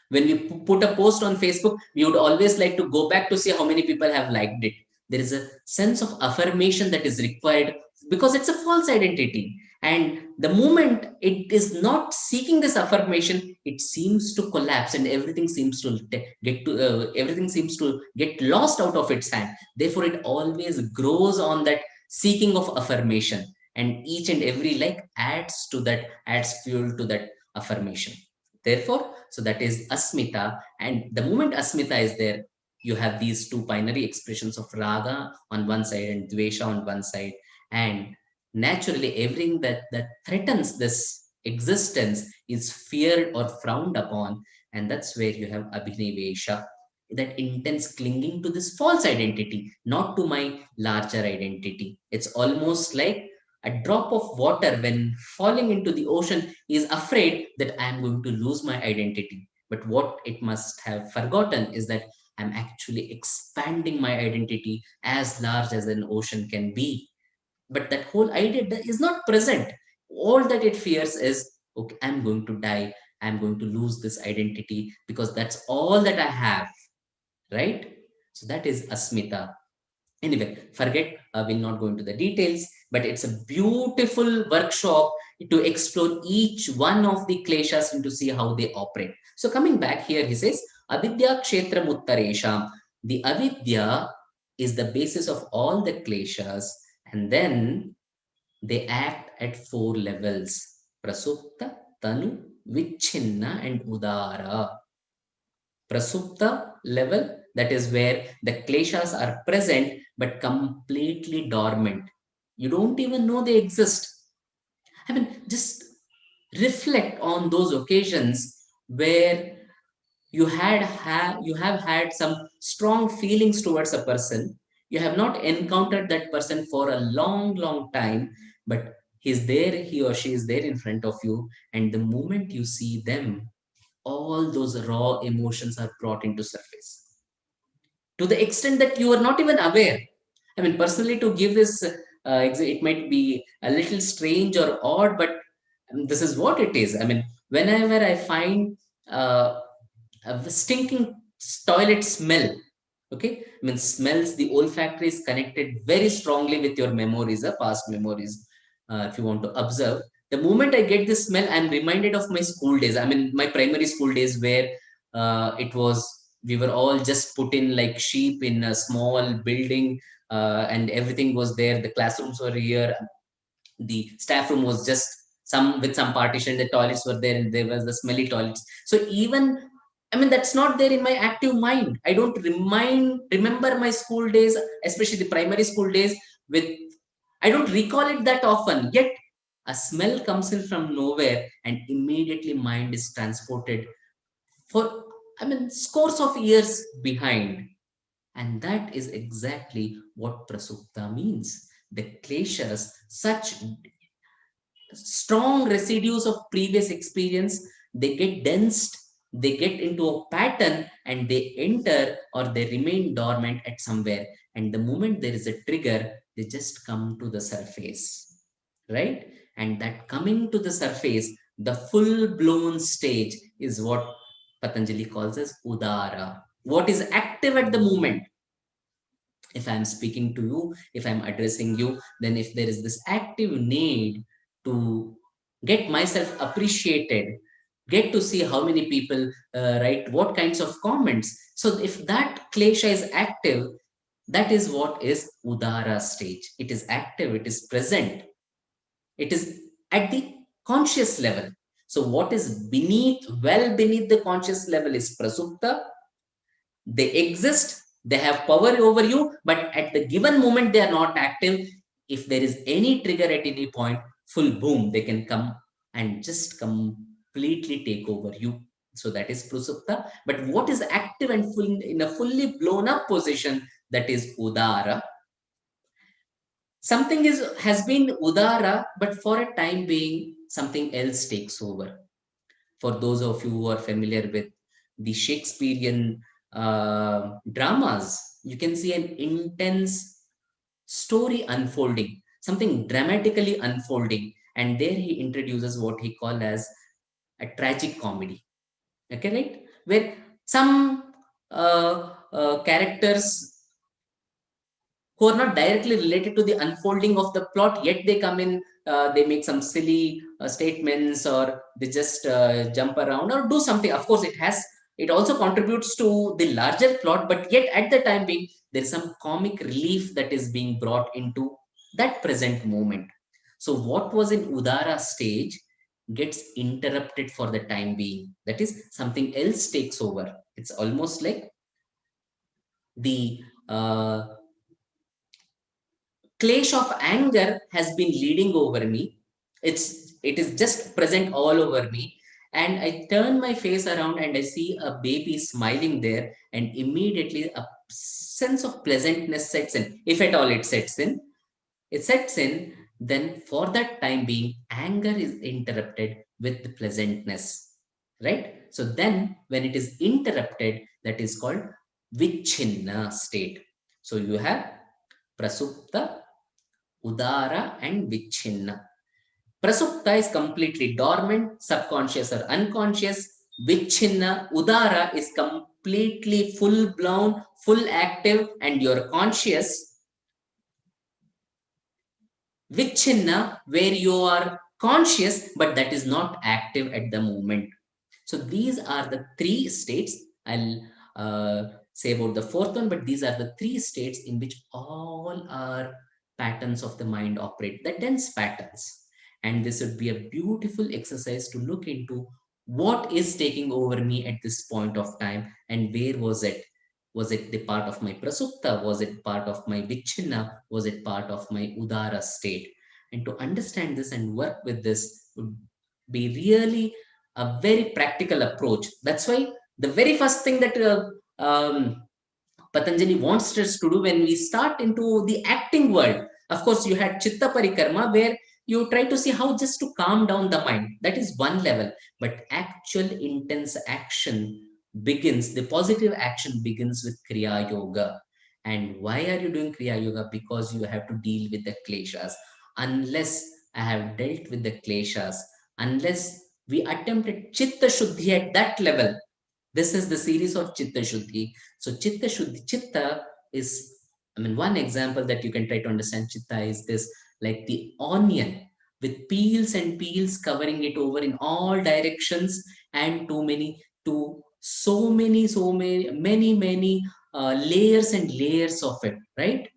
when we put a post on Facebook, we would always like to go back to see how many people have liked it. There is a sense of affirmation that is required because it's a false identity. And the moment it is not seeking this affirmation, it seems to collapse, and everything seems to get lost out of its hand. Therefore, it always grows on that seeking of affirmation, and each and every like adds fuel to that affirmation. Therefore, so that is asmita, and the moment asmita is there, you have these two binary expressions of raga on one side and dvesha on one side, and naturally everything that threatens this existence is feared or frowned upon, and that's where you have abhinivesha, that intense clinging to this false identity, not to my larger identity. It's almost like a drop of water when falling into the ocean is afraid that I am going to lose my identity. But what it must have forgotten is that I'm actually expanding my identity as large as an ocean can be. But that whole idea is not present. All that it fears is, okay, I'm going to die. I'm going to lose this identity because that's all that I have, right? So that is asmita. Anyway, forget, we'll not go into the details, but it's a beautiful workshop to explore each one of the kleshas and to see how they operate. So coming back here, he says, avidya kshetra muttaresham. The avidya is the basis of all the kleshas, and then they act at four levels: prasupta, tanu, vichinna, and udara. Prasupta level, that is where the kleshas are present but completely dormant. You don't even know they exist. I mean, just reflect on those occasions where you have had some strong feelings towards a person. You have not encountered that person for a long time, but he or she is there in front of you, and the moment you see them, all those raw emotions are brought into surface to the extent that you are not even aware. I mean, personally, to give this, it might be a little strange or odd, but this is what it is. I mean, whenever I find a stinking toilet smell, okay, I mean, smells, the olfactory is connected very strongly with your memories, past memories. If you want to observe, the moment I get this smell, I'm reminded of my school days. I mean, my primary school days where it was, we were all just put in like sheep in a small building, and everything was there. The classrooms were here, the staff room was just some partition, the toilets were there, and there was the smelly toilets. So even, I mean, that's not there in my active mind. I don't remember my school days, especially the primary school days, with, I don't recall it that often. Yet a smell comes in from nowhere, and immediately mind is transported for, I mean, scores of years behind. And that is exactly what prasupta means. The kleshas, such strong residues of previous experience, they get densed, they get into a pattern, and they enter or they remain dormant at somewhere. And the moment there is a trigger, they just come to the surface, right? And that coming to the surface, the full-blown stage is what Patanjali calls as udara. What is active at the moment? If I'm speaking to you, if I'm addressing you, then if there is this active need to get myself appreciated, get to see how many people write what kinds of comments. So if that klesha is active, that is what is udara stage. It is active, it is present, it is at the conscious level. So what is beneath, well beneath the conscious level is prasupta. They exist, they have power over you, but at the given moment they are not active. If there is any trigger at any point, full boom, they can come and just completely take over you. So that is prasupta. But what is active and full in a fully blown up position, that is udara. Something has been udara, but for a time being, something else takes over. For those of you who are familiar with the Shakespearean dramas, you can see an intense story unfolding, something dramatically unfolding. And there he introduces what he calls as a tragic comedy. Okay, right? Where some characters who are not directly related to the unfolding of the plot, yet they come in, they make some silly statements, or they just jump around or do something. Of course, it also contributes to the larger plot, but yet at the time being, there's some comic relief that is being brought into that present moment. So what was in Udara stage gets interrupted for the time being. That is, something else takes over. It's almost like the clash of anger has been leading over me. It is just present all over me. And I turn my face around and I see a baby smiling there, and immediately a sense of pleasantness sets in. If at all it sets in, then for that time being, anger is interrupted with the pleasantness, right? So then when it is interrupted, that is called vichinna state. So you have prasupta, udara, and vichinna. Prasupta is completely dormant, subconscious or unconscious. Vichinna, udara is completely full blown, full active, and you're conscious. Vichinna, where you are conscious, but that is not active at the moment. So these are the three states. I'll say about the fourth one, but these are the three states in which all our patterns of the mind operate, the dense patterns. And this would be a beautiful exercise to look into what is taking over me at this point of time, and where was it? Was it the part of my prasupta? Was it part of my vichinna? Was it part of my udara state? And to understand this and work with this would be really a very practical approach. That's why the very first thing that Patanjali wants us to do when we start into the acting world, of course, you had Chitta Parikarma, where you try to see how just to calm down the mind. That is one level. But actual intense action begins, the positive action begins with Kriya Yoga. And why are you doing Kriya Yoga? Because you have to deal with the Kleshas. Unless I have dealt with the Kleshas, unless we attempted Chitta Shuddhi at that level, this is the series of Chitta Shuddhi. So Chitta Shuddhi, Chitta is, one example that you can try to understand Chitta is this, like the onion with peels and peels covering it over in all directions, and many layers and layers of it, right?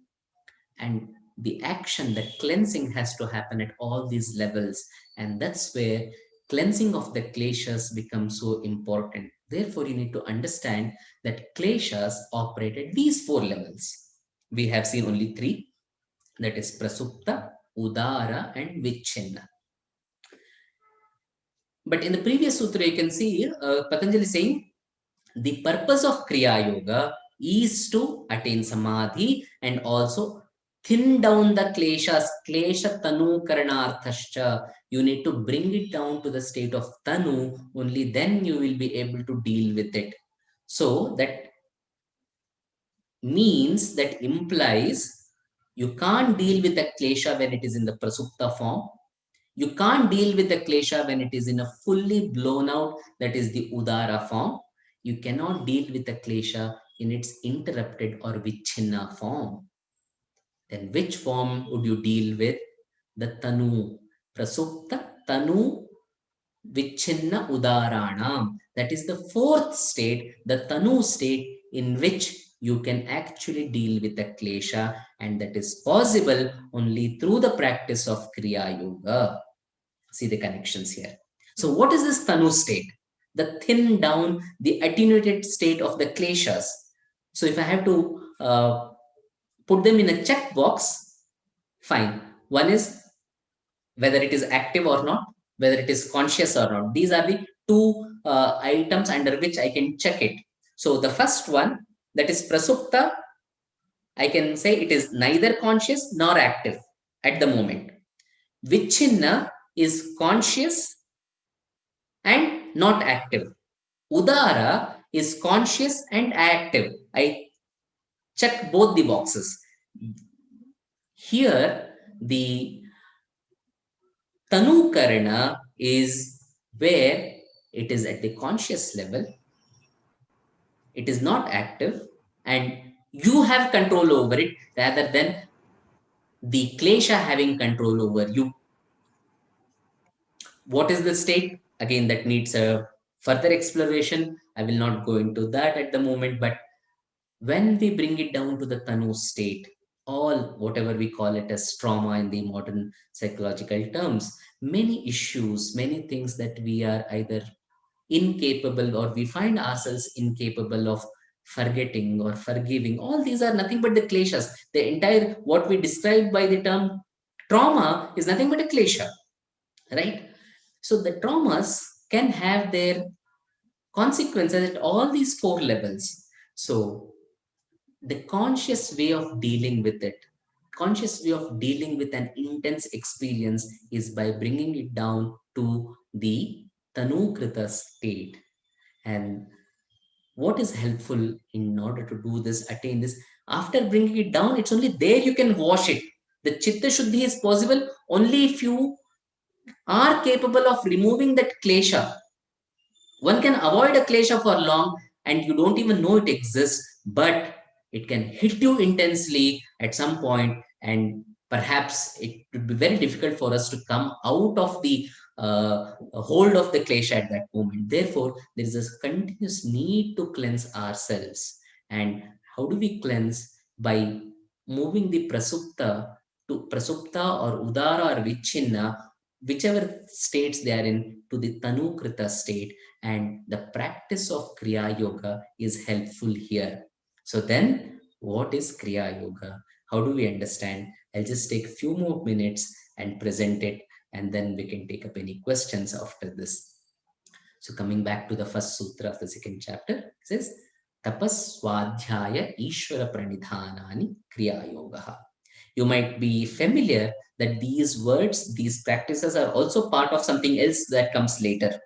And the action, that cleansing has to happen at all these levels. And that's where cleansing of the kleshas becomes so important. Therefore, you need to understand that kleshas operate at these four levels. We have seen only three, that is prasupta, udara, and vichinna. But in the previous sutra, you can see Patanjali saying the purpose of Kriya Yoga is to attain samadhi and also thin down the kleshas, klesha tanu karanarthascha. You need to bring it down to the state of tanu, only then you will be able to deal with it. So that means, that implies you can't deal with the klesha when it is in the prasupta form. You can't deal with the klesha when it is in a fully blown out, that is the udara form. You cannot deal with the klesha in its interrupted or vichinna form. Then which form would you deal with? The tanu, prasupta, tanu, vichinna, udaranam. That is the fourth state, the tanu state, in which you can actually deal with the klesha, and that is possible only through the practice of Kriya Yoga. See the connections here. So what is this tanu state? The thin down, the attenuated state of the kleshas. So if I have to put them in a checkbox, fine. One is whether it is active or not, whether it is conscious or not. These are the two items under which I can check it. So the first one, that is prasupta, I can say it is neither conscious nor active at the moment. Vichinna is conscious and not active. Udara is conscious and active. I check both the boxes. Here, the Tanu Karana is where it is at the conscious level. It is not active, and You have control over it rather than the klesha having control over you. What is the state? Again, that needs a further exploration. I will not go into that at the moment, but when we bring it down to the Tanu state, all whatever we call it as trauma in the modern psychological terms, many issues, many things that we are either incapable or we find ourselves incapable of forgetting or forgiving, all these are nothing but the kleshas. The entire what we describe by the term trauma is nothing but a klesha, right? So the traumas can have their consequences at all these four levels. So the conscious way of dealing with it, conscious way of dealing with an intense experience is by bringing it down to the tanukrita state. And what is helpful in order to do this, attain this, after bringing it down, it's only there you can wash it. The chitta shuddhi is possible only if you are capable of removing that klesha. One can avoid a klesha for long and you don't even know it exists, but it can hit you intensely at some point, and perhaps it would be very difficult for us to come out of the hold of the klesha at that moment. Therefore, there is a continuous need to cleanse ourselves. And how do we cleanse? By moving the prasupta to prasupta or udara or vichinna, whichever states they are in, to the tanukrita state, and the practice of Kriya Yoga is helpful here. So then, what is Kriya Yoga? How do we understand? I'll just take a few more minutes and present it, and then we can take up any questions after this. So coming back to the first sutra of the second chapter, it says, Tapas Swadhyaya Ishvara Pranidhanani Kriya Yoga. You might be familiar that these words, these practices are also part of something else that comes later.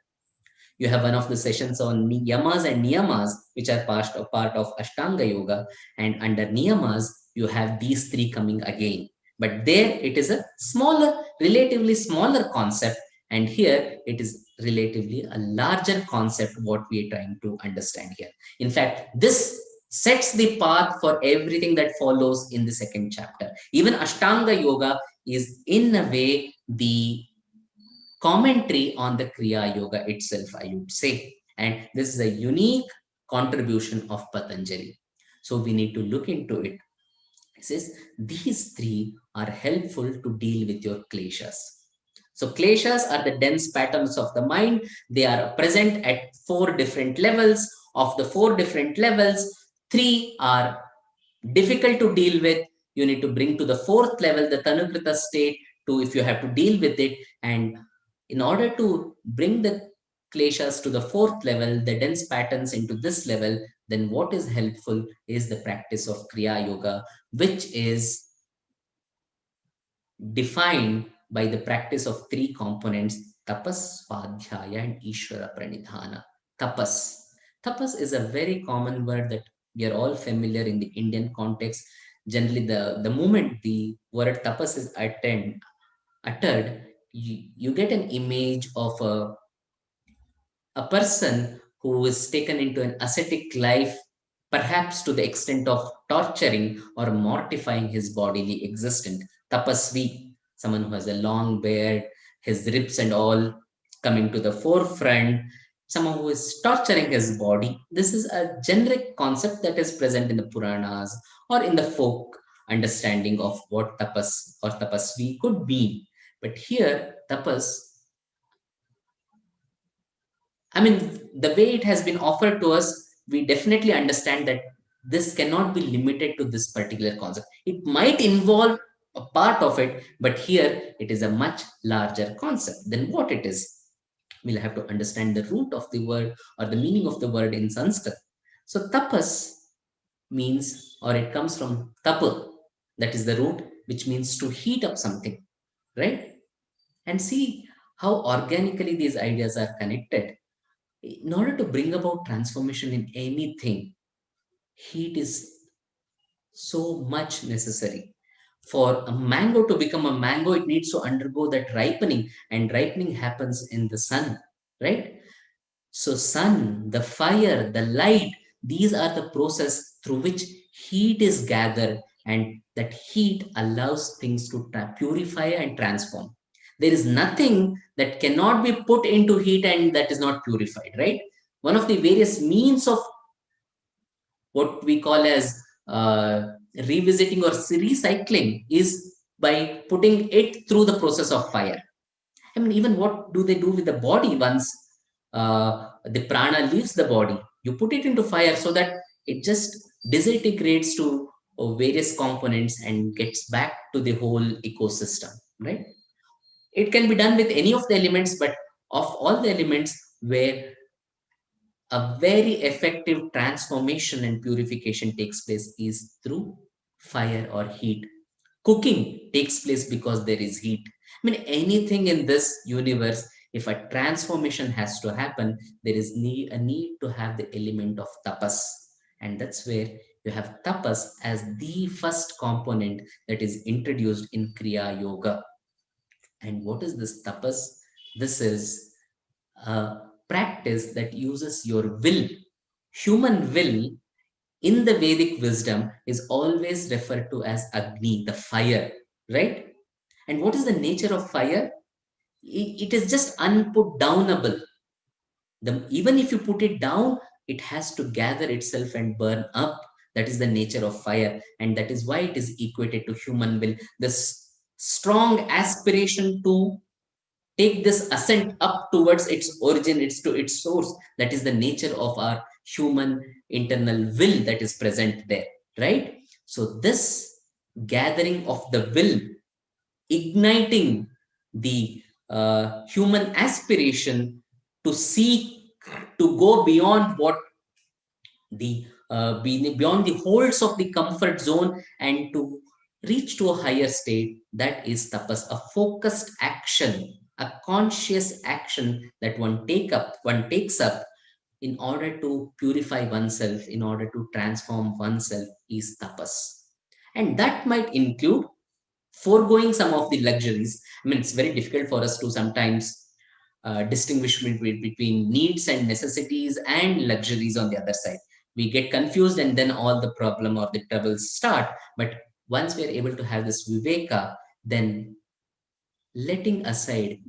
You have one of the sessions on yamas and niyamas, which are part of Ashtanga Yoga. And under niyamas, you have these three coming again. But there it is a smaller, relatively smaller concept. And here it is relatively a larger concept, what we are trying to understand here. In fact, this sets the path for everything that follows in the second chapter. Even Ashtanga Yoga is in a way the commentary on the Kriya Yoga itself, I would say. And this is a unique contribution of Patanjali. So we need to look into it. It says these three are helpful to deal with your kleshas. So kleshas are the dense patterns of the mind. They are present at four different levels. Of the four different levels, three are difficult to deal with. You need to bring to the fourth level, the tanukrita state, to if you have to deal with it. And in order to bring the kleshas to the fourth level, the dense patterns into this level, then what is helpful is the practice of Kriya Yoga, which is defined by the practice of three components: tapas, svadhyaya, and ishvara pranidhana. Tapas. Tapas is a very common word that we are all familiar in the Indian context. Generally, the moment the word tapas is uttered, you get an image of a person who is taken into an ascetic life, perhaps to the extent of torturing or mortifying his bodily existence. Tapasvi, someone who has a long beard, his ribs and all coming to the forefront, someone who is torturing his body. This is a generic concept that is present in the Puranas or in the folk understanding of what tapas or tapasvi could be. But here, tapas, I mean, the way it has been offered to us, we definitely understand that this cannot be limited to this particular concept. It might involve a part of it, but here it is a much larger concept than what it is. We'll have to understand the root of the word or the meaning of the word in Sanskrit. So tapas means, or it comes from tapa, that is the root, which means to heat up something, right? And see how organically these ideas are connected. In order to bring about transformation in anything, heat is so much necessary. For a mango to become a mango, it needs to undergo that ripening, and ripening happens in the sun, right? So sun, the fire, the light, these are the process through which heat is gathered, and that heat allows things to purify and transform. There is nothing that cannot be put into heat and that is not purified, right? One of the various means of what we call as revisiting or recycling is by putting it through the process of fire. I mean, even what do they do with the body once the prana leaves the body? You put it into fire so that it just disintegrates to various components and gets back to the whole ecosystem, right? It can be done with any of the elements, but of all the elements, where a very effective transformation and purification takes place is through fire or heat. Cooking takes place because there is heat. I mean, anything in this universe, if a transformation has to happen, there is a need to have the element of tapas. And that's where you have tapas as the first component that is introduced in Kriya Yoga. And what is this tapas? This is a practice that uses your will. Human will in the Vedic wisdom is always referred to as Agni, the fire, right? And what is the nature of fire? It is just unput downable. Even if you put it down, it has to gather itself and burn up. That is the nature of fire. And that is why it is equated to human will. This strong aspiration to take this ascent up towards its origin, to its source. That is the nature of our human internal will that is present there, right? So this gathering of the will, igniting the human aspiration to seek, to go beyond what the beyond the holds of the comfort zone and to reach to a higher state, that is tapas, a focused action, a conscious action that one takes up in order to purify oneself, in order to transform oneself, is tapas. And that might include foregoing some of the luxuries. I mean, it's very difficult for us to sometimes distinguish between needs and necessities and luxuries on the other side. We get confused and then all the problem or the troubles start. But once we are able to have this viveka, then letting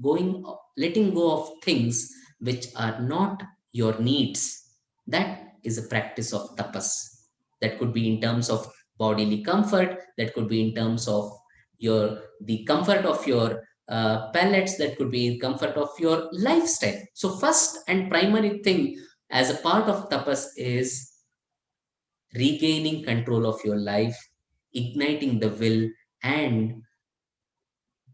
go of things which are not your needs, that is a practice of tapas. That could be in terms of bodily comfort, that could be in terms of the comfort of your palates, that could be in comfort of your lifestyle. So first and primary thing as a part of tapas is regaining control of your life, igniting the will, and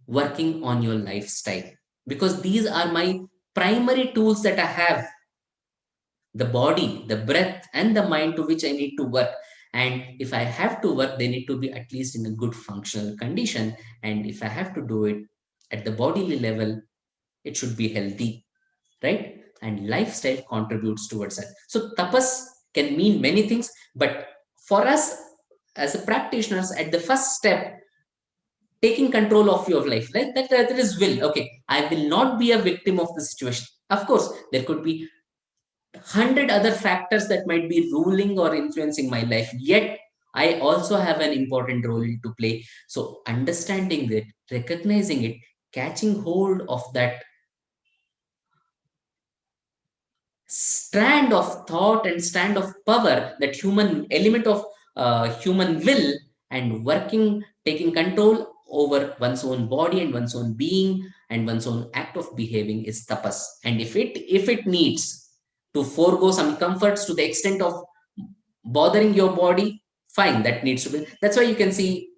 working on your lifestyle. Because these are my primary tools that I have: the body, the breath, and the mind, to which I need to work. And if I have to work, they need to be at least in a good functional condition. And if I have to do it at the bodily level, it should be healthy, right? And lifestyle contributes towards that. So tapas can mean many things, but for us as a practitioners, at the first step, taking control of your life, like that is will. Okay, I will not be a victim of the situation. Of course, there could be 100 other factors that might be ruling or influencing my life, yet I also have an important role to play. So understanding it, recognizing it, catching hold of that strand of thought and strand of power, that human element of human will, and working, taking control over one's own body and one's own being and one's own act of behaving, is tapas. And if it needs to forego some comforts to the extent of bothering your body, fine, that needs to be. That's why you can see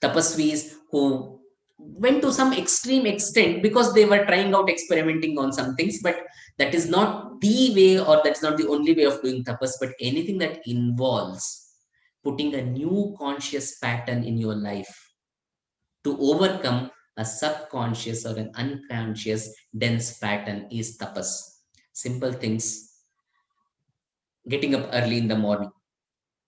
tapasvis who went to some extreme extent because they were trying out, experimenting on some things. But that is not the way, or that's not the only way of doing tapas. But anything that involves putting a new conscious pattern in your life to overcome a subconscious or an unconscious dense pattern is tapas. Simple things: getting up early in the morning.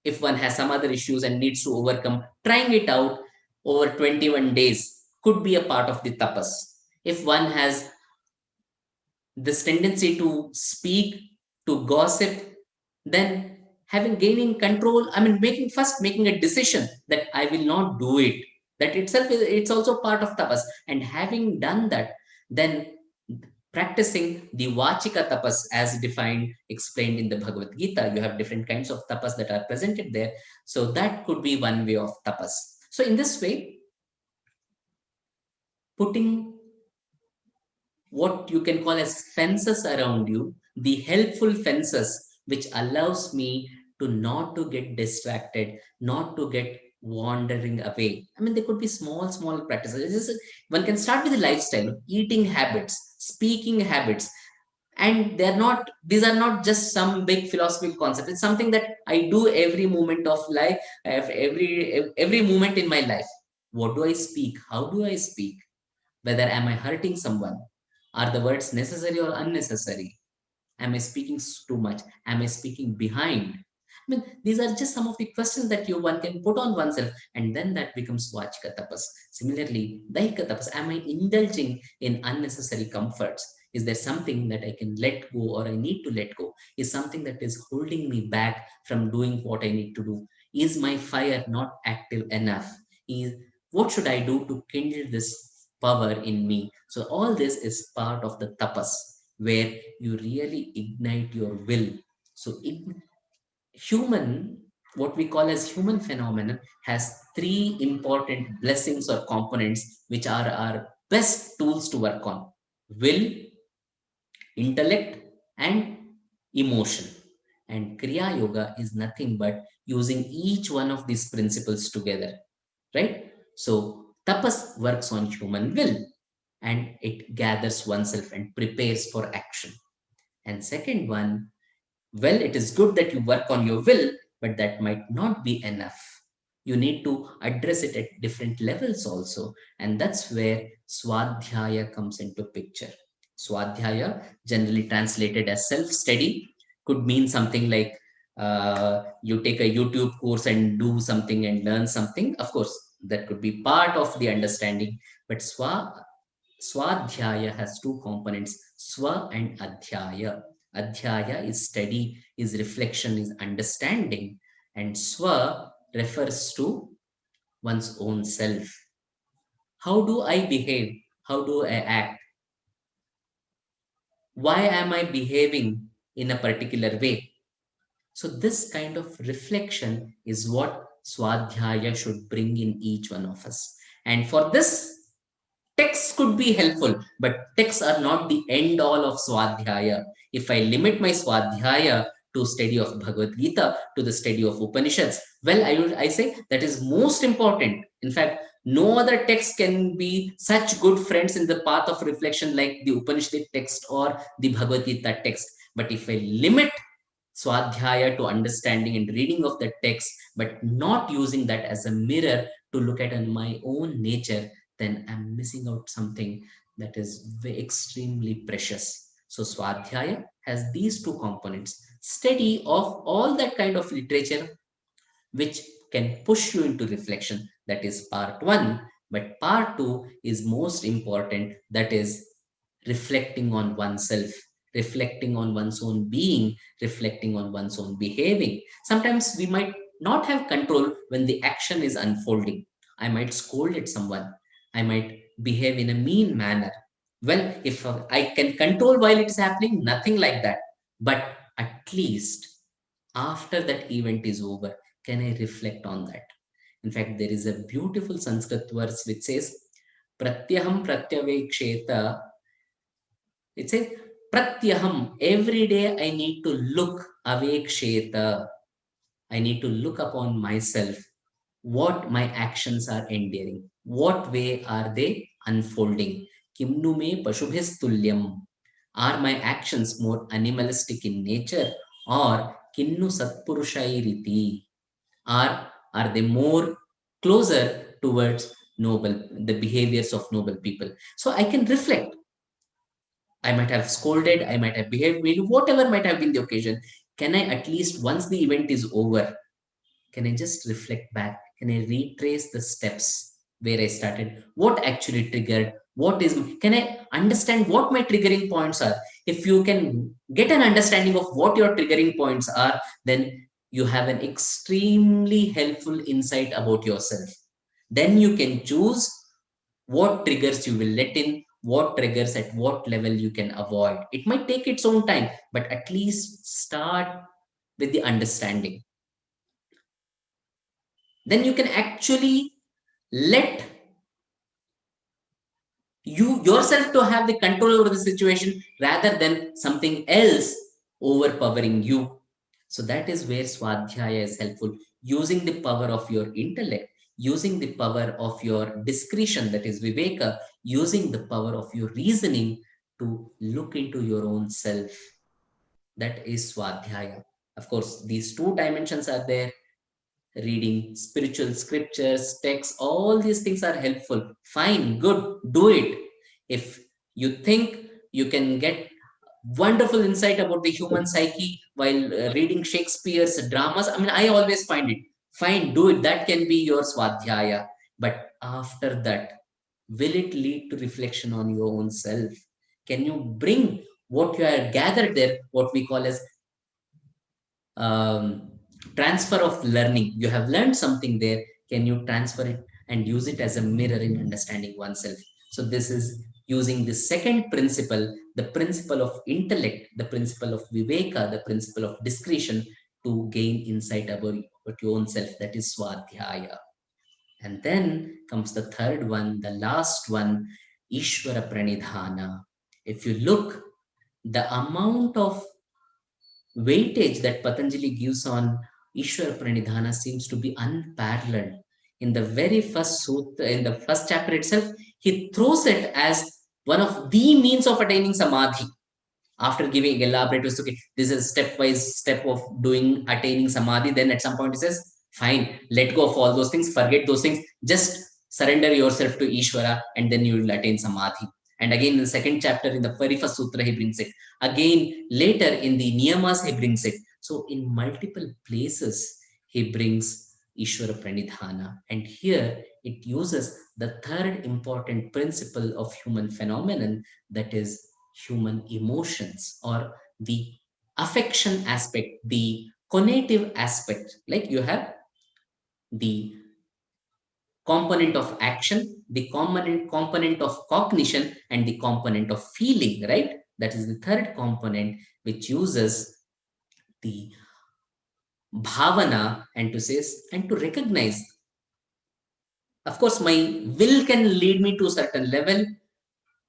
If one has some other issues and needs to overcome, trying it out over 21 days could be a part of the tapas. If one has this tendency to speak, to gossip, then gaining control, making a decision that I will not do it. That itself it's also part of tapas. And having done that, then practicing the Vachika tapas as defined, explained in the Bhagavad Gita. You have different kinds of tapas that are presented there. So that could be one way of tapas. So in this way, putting what you can call as fences around you, the helpful fences, which allows me to not to get distracted, not to get wandering away. There could be small practices. One can start with the lifestyle, eating habits, speaking habits, and these are not just some big philosophical concept. It's something that I do every moment of life, every moment in my life. What do I speak? How do I speak? Whether am I hurting someone? Are the words necessary or unnecessary? Am I speaking too much? Am I speaking behind? These are just some of the questions that one can put on oneself, and then that becomes Vachika tapas. Similarly, Daika tapas, am I indulging in unnecessary comforts? Is there something that I can let go or I need to let go? Is something that is holding me back from doing what I need to do? Is my fire not active enough? What should I do to kindle this power in me? So all this is part of the tapas, where you really ignite your will. So what we call as human phenomenon has three important blessings or components, which are our best tools to work on: will, intellect, and emotion. And Kriya Yoga is nothing but using each one of these principles together, right? So tapas works on human will, and it gathers oneself and prepares for action. And second one, well, it is good that you work on your will, but that might not be enough. You need to address it at different levels also. And that's where Swadhyaya comes into picture. Swadhyaya, generally translated as self-study, could mean something like you take a YouTube course and do something and learn something. Of course, that could be part of the understanding. But Swadhyaya has two components, Swa and Adhyaya. Adhyaya is study, is reflection, is understanding, and Swa refers to one's own self. How do I behave? How do I act? Why am I behaving in a particular way? So this kind of reflection is what Swadhyaya should bring in each one of us. And for this, texts could be helpful, but texts are not the end all of Swadhyaya. If I limit my Swadhyaya to study of Bhagavad Gita, to the study of Upanishads, well, I say that is most important. In fact, no other text can be such good friends in the path of reflection like the Upanishad text or the Bhagavad Gita text. But if I limit Swadhyaya to understanding and reading of the text, but not using that as a mirror to look at in my own nature, then I'm missing out something that is extremely precious. So Swadhyaya has these two components: study of all that kind of literature which can push you into reflection. That is part one. But part two is most important. That is reflecting on oneself, reflecting on one's own being, reflecting on one's own behaving. Sometimes we might not have control when the action is unfolding. I might scold at someone. I might behave in a mean manner. Well, if I can control while it's happening, nothing like that. But at least after that event is over, can I reflect on that? In fact, there is a beautiful Sanskrit verse which says, Pratyaham pratyaveksheta. It says, Pratyaham, every day I need to look aveksheta. I need to look upon myself, what my actions are endearing, what way are they unfolding. Kimnu me pashubhistulyam. Are my actions more animalistic in nature, or kinnu satpurushairiti? Are they more closer towards noble, the behaviors of noble people? So I can reflect. I might have scolded, I might have behaved, whatever might have been the occasion. Can I at least, once the event is over, can I just reflect back? Can I retrace the steps where I started? What actually triggered? Can I understand what my triggering points are? If you can get an understanding of what your triggering points are, then you have an extremely helpful insight about yourself. Then you can choose what triggers you will let in, what triggers at what level you can avoid. It might take its own time, but at least start with the understanding. Then you can actually let you yourself to have the control over the situation rather than something else overpowering you. So that is where Swadhyaya is helpful. Using the power of your intellect, using the power of your discretion, that is Viveka, using the power of your reasoning to look into your own self. That is Swadhyaya. Of course, these two dimensions are there. Reading spiritual scriptures, texts, all these things are helpful. Fine, good, do it. If you think you can get wonderful insight about the human psyche while reading Shakespeare's dramas, I mean, I always find it. Fine, do it. That can be your Swadhyaya. But after that, will it lead to reflection on your own self? Can you bring what you have gathered there, what we call as transfer of learning? You have learned something there. Can you transfer it and use it as a mirror in understanding oneself? So this is using the second principle, the principle of intellect, the principle of viveka, the principle of discretion to gain insight about your own self. That is Swadhyaya. And then comes the third one, the last one, Ishvara Pranidhana. If you look, the amount of weightage that Patanjali gives on Ishwar Pranidhana seems to be unparalleled. In the very first sutra, in the first chapter itself, he throws it as one of the means of attaining samadhi. After giving elaborate, okay, this is stepwise step of doing attaining samadhi. Then at some point he says, fine, let go of all those things, forget those things, just surrender yourself to Ishvara, and then you will attain samadhi. And again, in the second chapter, in the very first sutra, he brings it. Again, later in the niyamas, he brings it. So in multiple places, he brings Ishvara Pranidhana. And here it uses the third important principle of human phenomenon, that is human emotions, or the affection aspect, the conative aspect. Like you have the component of action, the component of cognition, and the component of feeling, right? That is the third component, which uses the bhavana and to say and to recognize. Of course, my will can lead me to a certain level,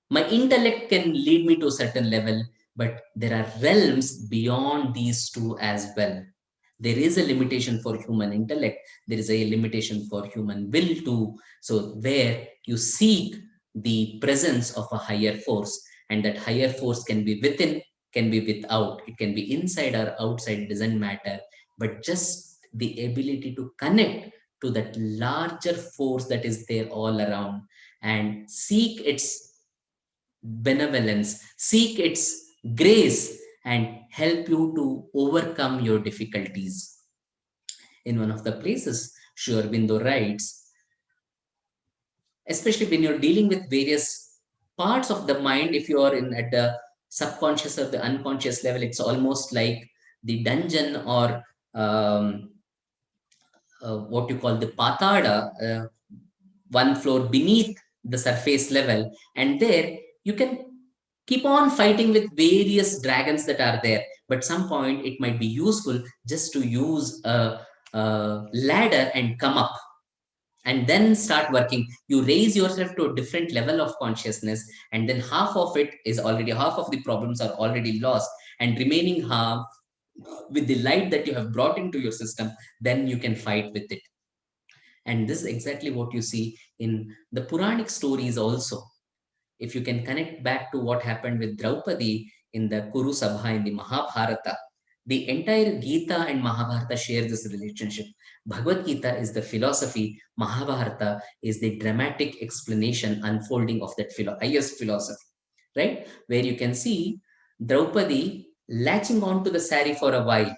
my intellect can lead me to a certain level, but there are realms beyond these two as well. There is a limitation for human intellect. There is a limitation for human will too. So where you seek the presence of a higher force, and that higher force can be within, can be without, it can be inside or outside, it doesn't matter. But just the ability to connect to that larger force that is there all around and seek its benevolence, seek its grace, and help you to overcome your difficulties. In one of the places, Sri Aurobindo writes, especially when you're dealing with various parts of the mind, if you are in at the subconscious or the unconscious level, it's almost like the dungeon or what you call the patada, one floor beneath the surface level. And there you can keep on fighting with various dragons that are there. But some point it might be useful just to use a ladder and come up and then start working. You raise yourself to a different level of consciousness, and then half of it is already, half of the problems are already lost, and remaining half, with the light that you have brought into your system, then you can fight with it. And this is exactly what you see in the Puranic stories also. If you can connect back to what happened with Draupadi in the Kuru Sabha in the Mahabharata, the entire Gita and Mahabharata share this relationship. Bhagavad Gita is the philosophy, Mahabharata is the dramatic explanation, unfolding of that highest philosophy, right? Where you can see Draupadi latching onto the sari for a while.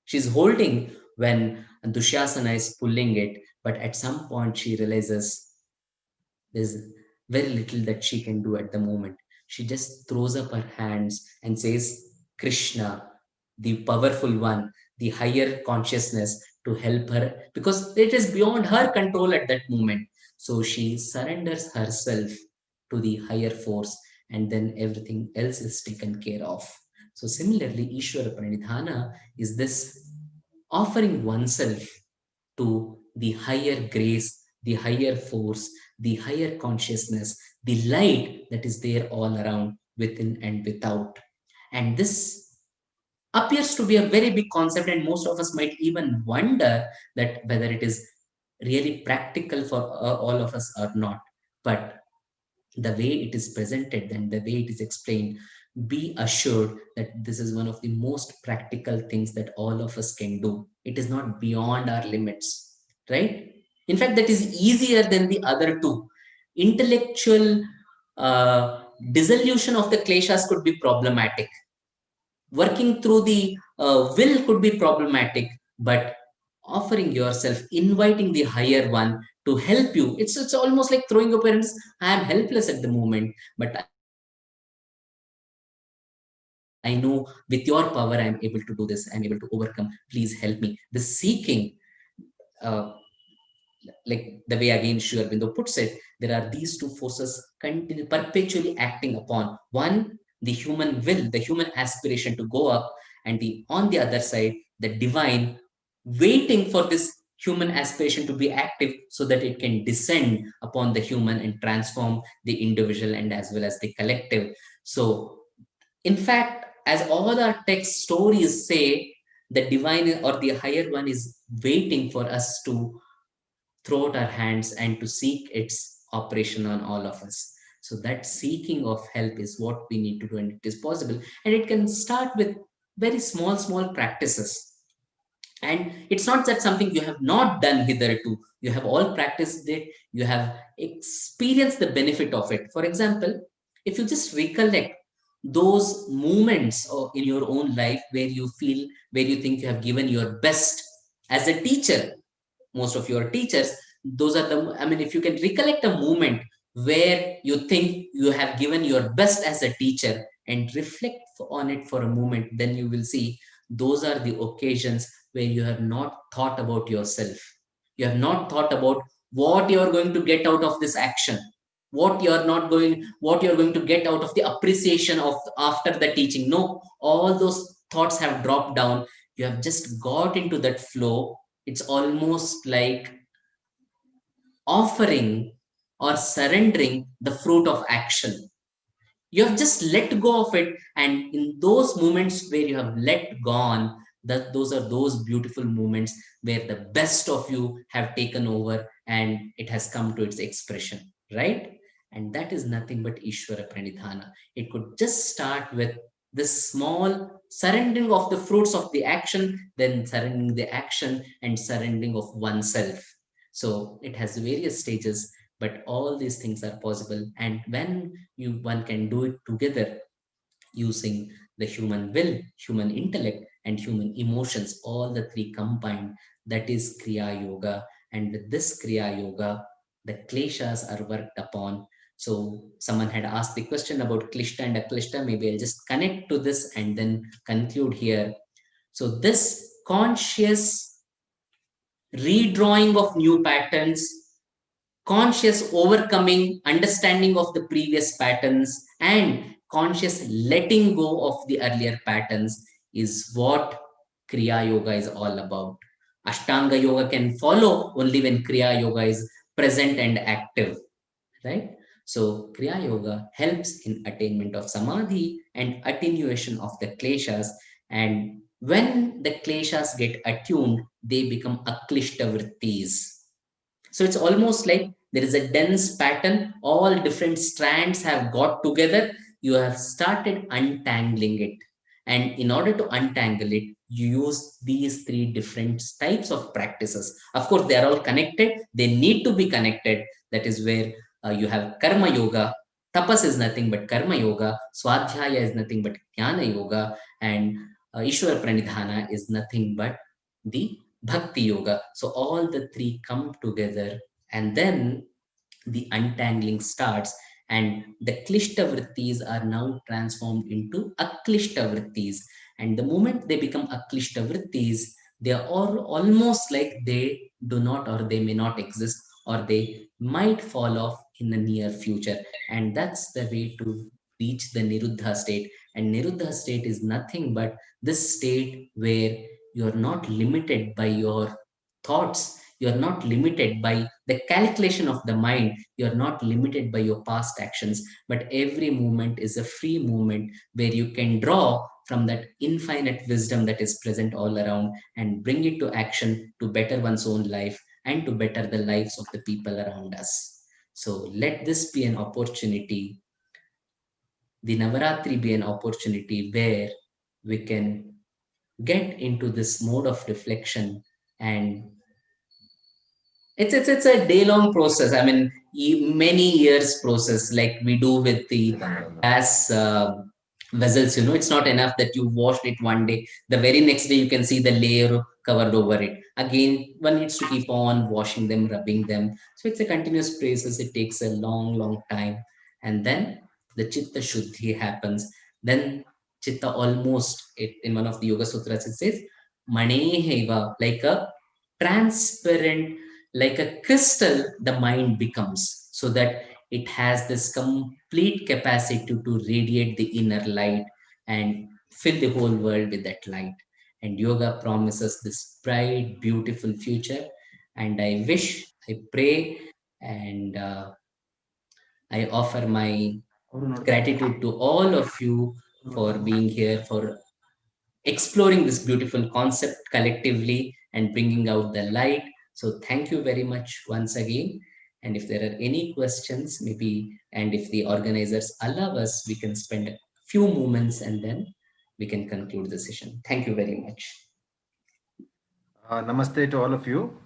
She's holding when Dushyasana is pulling it, but at some point she realizes there's very little that she can do at the moment. She just throws up her hands and says, Krishna, the powerful one, the higher consciousness to help her, because it is beyond her control at that moment. So she surrenders herself to the higher force, and then everything else is taken care of. So similarly, Ishvara Pranidhana is this offering oneself to the higher grace, the higher force, the higher consciousness, the light that is there all around, within and without. And this appears to be a very big concept, and most of us might even wonder that whether it is really practical for all of us or not. But the way it is presented and the way it is explained, be assured that this is one of the most practical things that all of us can do. It is not beyond our limits, right? In fact, that is easier than the other two. Intellectual dissolution of the kleshas could be problematic. Working through the will could be problematic, but offering yourself, inviting the higher one to help you, it's almost like throwing your parents, I am helpless at the moment, but I know with your power I am able to do this, I am able to overcome, please help me. The seeking, uh, like the way again Sri Aurobindo puts it, there are these two forces perpetually acting upon. One, the human will, the human aspiration to go up, and on the other side, the divine waiting for this human aspiration to be active so that it can descend upon the human and transform the individual and as well as the collective. So in fact, as all our text stories say, the divine or the higher one is waiting for us to throw out our hands and to seek its operation on all of us. So that seeking of help is what we need to do, and it is possible. And it can start with very small practices. And it's not that something you have not done hitherto. You have all practiced it. You have experienced the benefit of it. For example, if you just recollect those moments in your own life where you feel, where you think you have given your best as a teacher, most of your teachers, those are the, I mean, if you can recollect a moment where you think you have given your best as a teacher and reflect on it for a moment, then you will see those are the occasions where you have not thought about yourself. You have not thought about what you are going to get out of this action, what you are not going, what you are going to get out of the appreciation of after the teaching. No, all those thoughts have dropped down. You have just got into that flow. It's almost like offering or surrendering the fruit of action. You have just let go of it, and in those moments where you have let gone, that those are those beautiful moments where the best of you have taken over and it has come to its expression, right? And that is nothing but Ishvara Pranidhana. It could just start with this small surrendering of the fruits of the action, then surrendering the action and surrendering of oneself. So it has various stages, but all these things are possible. And when one can do it together using the human will, human intellect, and human emotions, all the three combined, that is Kriya Yoga. And with this Kriya Yoga, the kleshas are worked upon. So someone had asked the question about klishta and aklishta. Maybe I'll just connect to this and then conclude here. So this conscious redrawing of new patterns, conscious overcoming, understanding of the previous patterns, and conscious letting go of the earlier patterns is what Kriya Yoga is all about. Ashtanga Yoga can follow only when Kriya Yoga is present and active, right? So Kriya Yoga helps in attainment of Samadhi and attenuation of the Kleshas. And when the Kleshas get attuned, they become Aklishta Vrittis. So it's almost like there is a dense pattern, all different strands have got together, you have started untangling it. And in order to untangle it, you use these three different types of practices. Of course, they are all connected, they need to be connected. That is where you have Karma Yoga. Tapas is nothing but Karma Yoga, Swadhyaya is nothing but Jnana Yoga, and Ishwar Pranidhana is nothing but the Bhakti Yoga. So all the three come together, and then the untangling starts. and the klishta vrittis are now transformed into aklishta vrittis. And the moment they become aklishta vrittis, they are all almost like they do not, or they may not exist, or they might fall off in the near future. And that's the way to reach the niruddha state. And niruddha state is nothing but this state where you're not limited by your thoughts, you're not limited by the calculation of the mind, you're not limited by your past actions, but every moment is a free moment where you can draw from that infinite wisdom that is present all around and bring it to action to better one's own life and to better the lives of the people around us. So let this be an opportunity, the Navaratri be an opportunity where we can get into this mode of reflection. And it's a day long process. I mean, many years process, like we do with the gas vessels. It's not enough that you washed it one day. The very next day, you can see the layer covered over it. Again, one needs to keep on washing them, rubbing them. So it's a continuous process. It takes a long, long time, and then the chitta shuddhi happens. Then chitta almost, in one of the Yoga Sutras, it says, Maneheva, like a transparent, like a crystal, the mind becomes, so that it has this complete capacity to radiate the inner light and fill the whole world with that light. And yoga promises this bright, beautiful future. And I wish, I pray, and I offer my gratitude to all of you for being here, for exploring this beautiful concept collectively and bringing out the light. So thank you very much once again. And if there are any questions, maybe, and if the organizers allow us, we can spend a few moments and then we can conclude the session. Thank you very much. Namaste to all of you.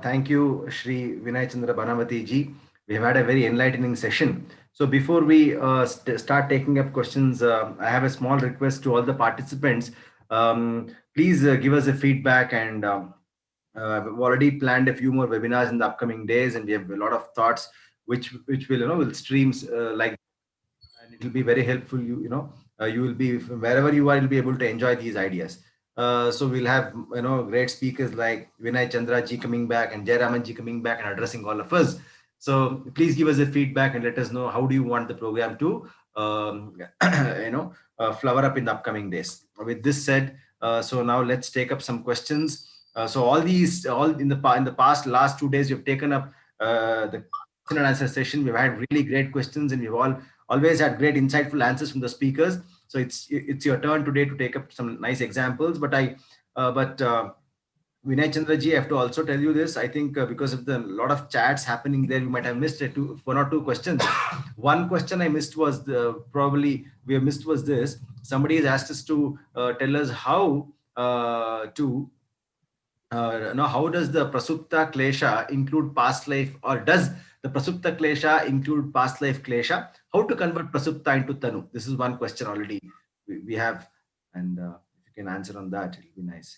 Thank you, Shri Vinayachandra Banavati ji. We have had a very enlightening session. So before we start taking up questions, I have a small request to all the participants. Please give us a feedback, and we've already planned a few more webinars in the upcoming days, and we have a lot of thoughts which will streams like, and it will be very helpful. You will be, wherever you are, you'll be able to enjoy these ideas. So we'll have great speakers like Vinayachandra ji coming back and Jayaraman ji coming back and addressing all of us. So please give us a feedback and let us know how do you want the program to flower up in the upcoming days. With this said, so now let's take up some questions. So all in the past last 2 days we've taken up the question and answer session. We've had really great questions, and we've always had great insightful answers from the speakers. So it's your turn today to take up some nice examples. But Vinayachandra ji, I have to also tell you this. I think because of the lot of chats happening there, you might have missed one or two questions. One question I missed was this. Somebody has asked us to tell us how how does the Prasupta Klesha include past life, or does the Prasupta Klesha include past life Klesha? How to convert Prasupta into Tanu? This is one question already we have, and if you can answer on that, it'll be nice.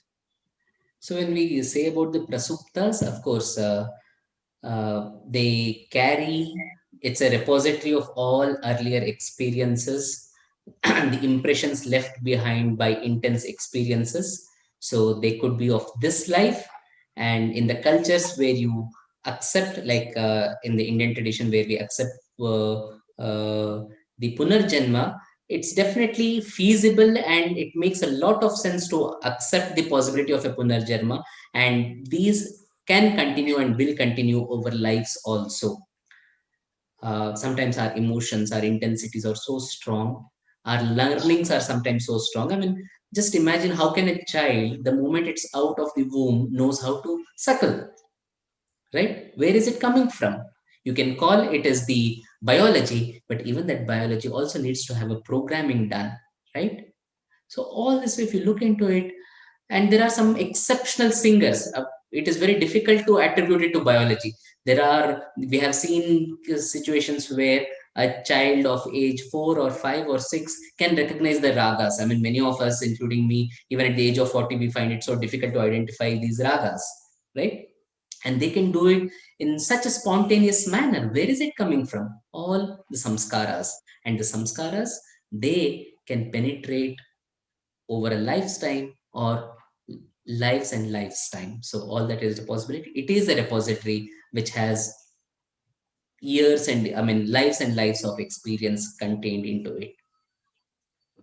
So when we say about the Prasuptas, of course, they carry, it's a repository of all earlier experiences and the impressions left behind by intense experiences. So they could be of this life, and in the cultures where you accept, like in the Indian tradition where we accept the Punarjanma, it's definitely feasible, and it makes a lot of sense to accept the possibility of a Punarjanma, and these can continue and will continue over lives also. Sometimes our emotions, our intensities are so strong, our learnings are sometimes so strong. I mean, just imagine, how can a child, the moment it's out of the womb, knows how to suckle, right? Where is it coming from? You can call it as the biology, but even that biology also needs to have a programming done, right? So all this, if you look into it, and there are some exceptional singers, it is very difficult to attribute it to biology. We have seen situations where a child of age 4 or 5 or 6 can recognize the ragas. I mean, many of us, including me, even at the age of 40, we find it so difficult to identify these ragas, right? And they can do it in such a spontaneous manner. Where is it coming from? All the samskaras. And the samskaras, they can penetrate over a lifetime or lives and lifetime. So all that is a possibility. It is a repository which has years and lives and lives of experience contained into it.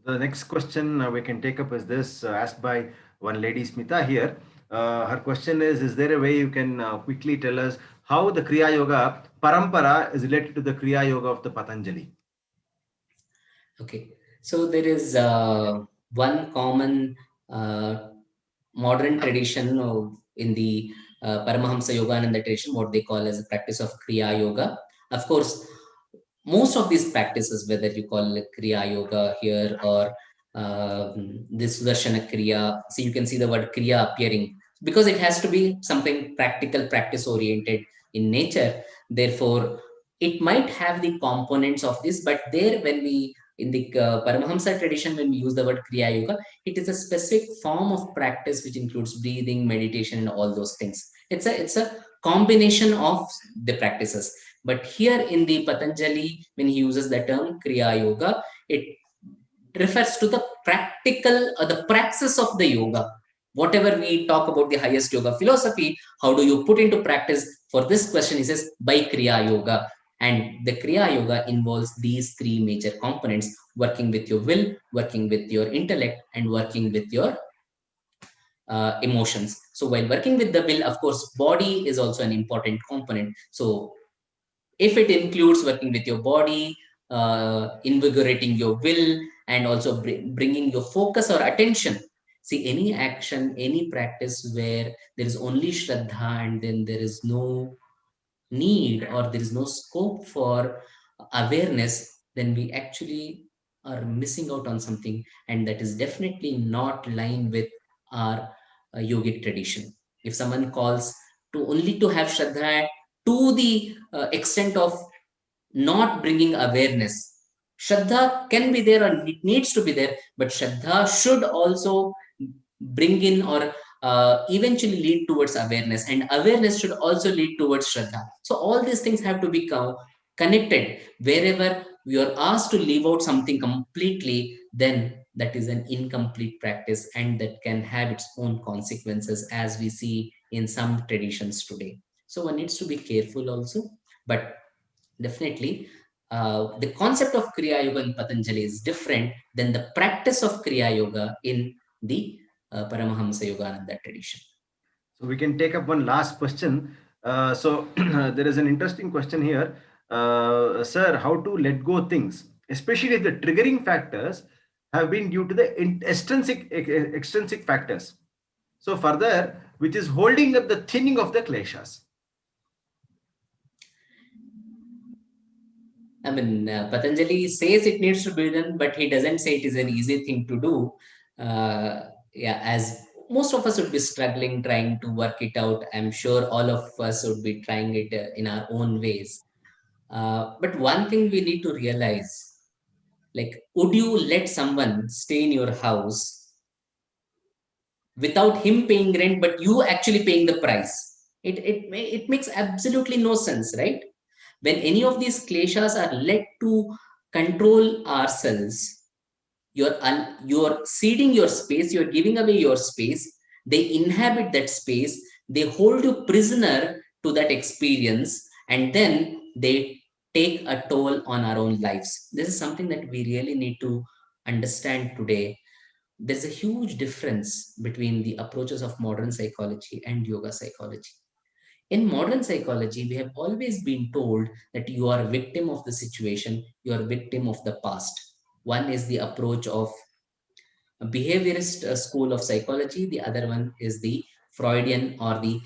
The next question we can take up is this, asked by one lady, Smita here. Her question is there a way you can quickly tell us how the Kriya Yoga Parampara is related to the Kriya Yoga of the Patanjali? Okay, so there is one common modern tradition in the Paramahamsa Yogananda tradition, what they call as a practice of Kriya Yoga. Of course, most of these practices, whether you call it Kriya Yoga here or this Sudarshana Kriya, so you can see the word Kriya appearing because it has to be something practical, practice oriented in nature. Therefore, it might have the components of this, but there when we in the Paramahamsa tradition, when we use the word Kriya Yoga, it is a specific form of practice which includes breathing, meditation, and all those things. It's a combination of the practices. But here in the Patanjali, when he uses the term Kriya Yoga, it refers to the practical or the praxis of the yoga. Whatever we talk about the highest yoga philosophy, how do you put into practice? For this question, he says by Kriya Yoga. And the Kriya Yoga involves these three major components: working with your will, working with your intellect, and working with your emotions. So while working with the will, of course, body is also an important component. So if it includes working with your body, invigorating your will, and also bringing your focus or attention. See, any action, any practice where there is only Shraddha and then there is no need or there is no scope for awareness, then we actually are missing out on something, and that is definitely not line with our yogic tradition. If someone calls to only to have Shraddha to the extent of not bringing awareness. Shraddha can be there and it needs to be there, but Shraddha should also bring in or eventually lead towards awareness, and awareness should also lead towards Shraddha. So all these things have to become connected. Wherever we are asked to leave out something completely, then that is an incomplete practice, and that can have its own consequences, as we see in some traditions today. So one needs to be careful also. But definitely, the concept of Kriya Yoga in Patanjali is different than the practice of Kriya Yoga in the Paramahamsa Yogananda tradition. So we can take up one last question. So there is an interesting question here. Sir, how to let go things, especially if the triggering factors have been due to the extrinsic factors. So further, which is holding up the thinning of the kleshas. Patanjali says it needs to be done, but he doesn't say it is an easy thing to do. Yeah, as most of us would be struggling, trying to work it out. I'm sure all of us would be trying it in our own ways. But one thing we need to realize, like, would you let someone stay in your house without him paying rent, but you actually paying the price? It makes absolutely no sense, right? When any of these kleshas are led to control ourselves, you're ceding your space, you're giving away your space. They inhabit that space, they hold you prisoner to that experience, and then they take a toll on our own lives. This is something that we really need to understand today. There's a huge difference between the approaches of modern psychology and yoga psychology. In modern psychology, we have always been told that you are a victim of the situation, you are a victim of the past. One is the approach of a behaviorist school of psychology, the other one is the Freudian or the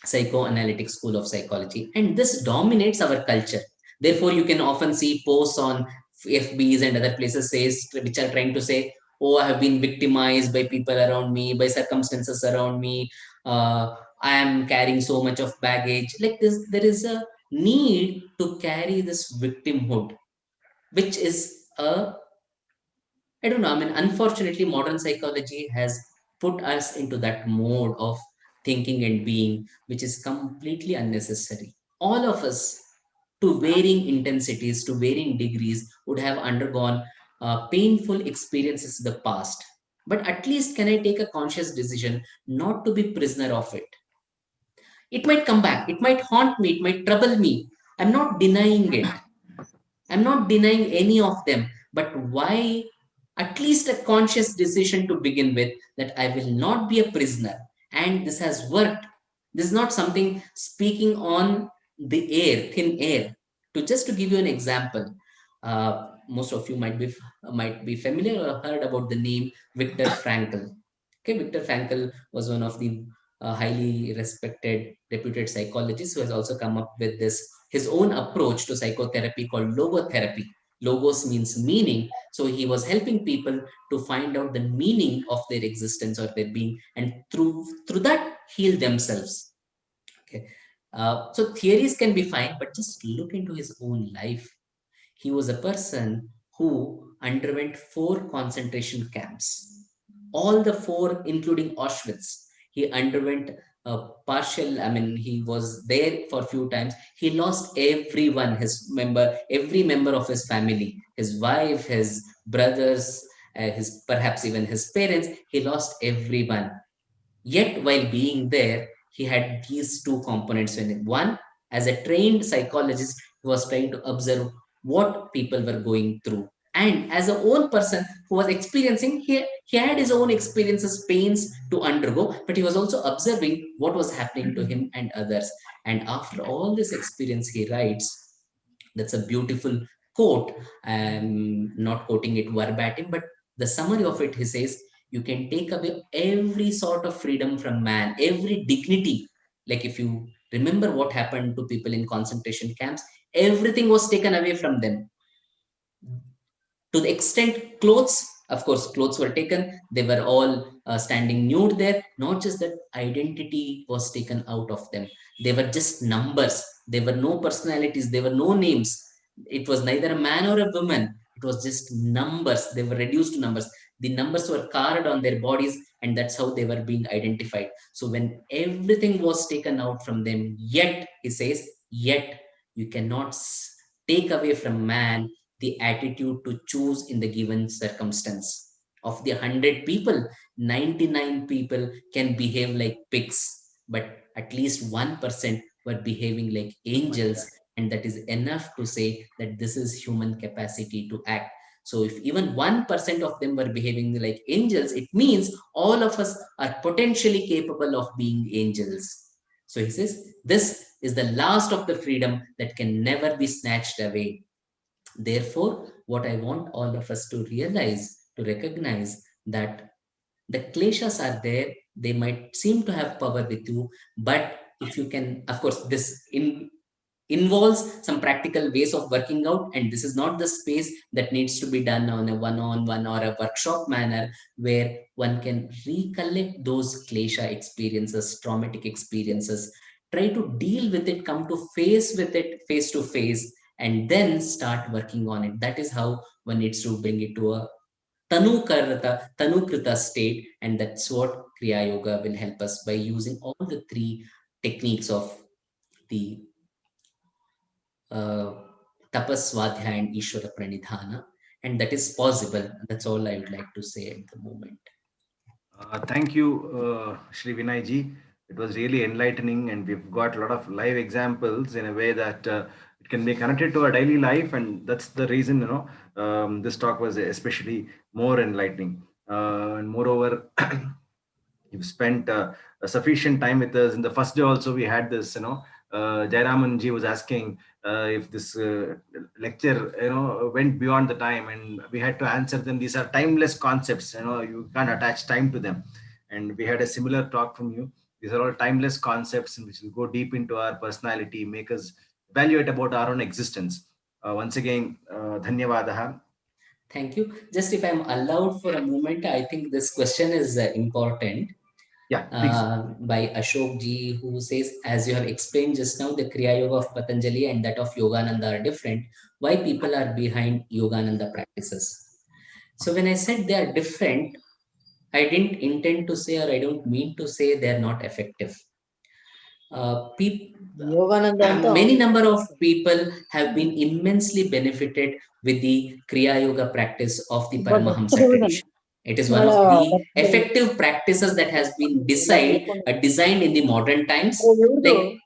psychoanalytic school of psychology. And this dominates our culture. Therefore, you can often see posts on FBs and other places which are trying to say, oh, I have been victimized by people around me, by circumstances around me. I am carrying so much of baggage. Like this, there is a need to carry this victimhood, which is I don't know. Unfortunately, modern psychology has put us into that mode of thinking and being, which is completely unnecessary. All of us, to varying intensities, to varying degrees, would have undergone painful experiences in the past. But at least can I take a conscious decision not to be prisoner of it? It might come back, it might haunt me, it might trouble me. I'm not denying it. I'm not denying any of them. But why at least a conscious decision to begin with, that I will not be a prisoner? And this has worked. This is not something speaking on the air, thin air. To give you an example, most of you might be familiar or heard about the name Viktor Frankl. Okay, Viktor Frankl was one of the highly respected, reputed psychologists who has also come up with his own approach to psychotherapy called logotherapy. Logos means meaning. So he was helping people to find out the meaning of their existence or their being, and through that heal themselves. Okay. So theories can be fine, but just look into his own life. He was a person who underwent 4 concentration camps. All the 4, including Auschwitz. He underwent a partial, I mean, he was there for a few times. He lost everyone, every member of his family, his wife, his brothers, perhaps even his parents. He lost everyone. Yet, while being there, he had these 2 components in it. One, as a trained psychologist, he was trying to observe what people were going through. And as a own person who was experiencing, he had his own experiences, pains to undergo, but he was also observing what was happening to him and others. And after all this experience, he writes, that's a beautiful quote. I'm not quoting it verbatim, but the summary of it, he says, you can take away every sort of freedom from man, every dignity. Like if you remember what happened to people in concentration camps, everything was taken away from them. To the extent clothes, of course clothes were taken, they were all standing nude there. Not just that, identity was taken out of them. They were just numbers. There were no personalities, there were no names. It was neither a man or a woman. It was just numbers. They were reduced to numbers. The numbers were carved on their bodies, and that's how they were being identified. So when everything was taken out from them, yet he says, yet you cannot take away from man the attitude to choose in the given circumstance. Of the 100 people, 99 people can behave like pigs, but at least 1% were behaving like angels. And that is enough to say that this is human capacity to act. So if even 1% of them were behaving like angels, it means all of us are potentially capable of being angels. So he says, this is the last of the freedom that can never be snatched away. Therefore, what I want all of us to realize, to recognize that the kleshas are there, they might seem to have power with you, but if you can, of course, involves some practical ways of working out, and this is not the space that needs to be done on a one-on-one or a workshop manner, where one can recollect those klesha experiences, traumatic experiences, try to deal with it, come to face with it face to face, and then start working on it. That is how one needs to bring it to a tanukrita state, and that's what Kriya Yoga will help us by using all the 3 techniques of the uh, tapas, svadhyaya, and Ishvara pranidhana, and that is possible. That's all I would like to say at the moment. Thank you, Shri Vinay ji. It was really enlightening, and we've got a lot of live examples in a way that it can be connected to our daily life, and that's the reason this talk was especially more enlightening. And moreover, you've spent a sufficient time with us. In the first day also, we had this, Jayaraman ji was asking if this lecture, went beyond the time, and we had to answer them. These are timeless concepts, you can't attach time to them. And we had a similar talk from you. These are all timeless concepts which will go deep into our personality, make us evaluate about our own existence. Once again, dhanyavadaha. Thank you. Just if I'm allowed for a moment, I think this question is important. Yeah, please. By Ashok ji, who says, as you have explained just now, the Kriya Yoga of Patanjali and that of Yogananda are different. Why people are behind Yogananda practices? So when I said they are different, I didn't intend to say, or I don't mean to say they're not effective. Many number of people have been immensely benefited with the Kriya Yoga practice of the Paramahamsa tradition. It is one of the effective practices that has been designed in the modern times. Like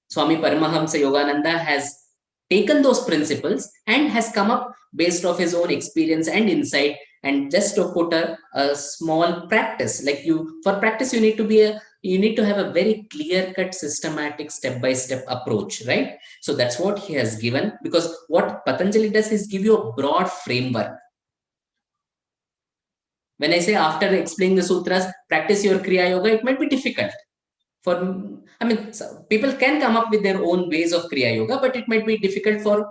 Swami Paramahamsa Yogananda has taken those principles and has come up based off his own experience and insight, and just to put a small practice. Like for practice, you need to have a very clear-cut, systematic, step-by-step approach, right? So that's what he has given, because what Patanjali does is give you a broad framework. When I say after explaining the sutras, practice your Kriya Yoga, it might be difficult. People can come up with their own ways of Kriya Yoga, but it might be difficult for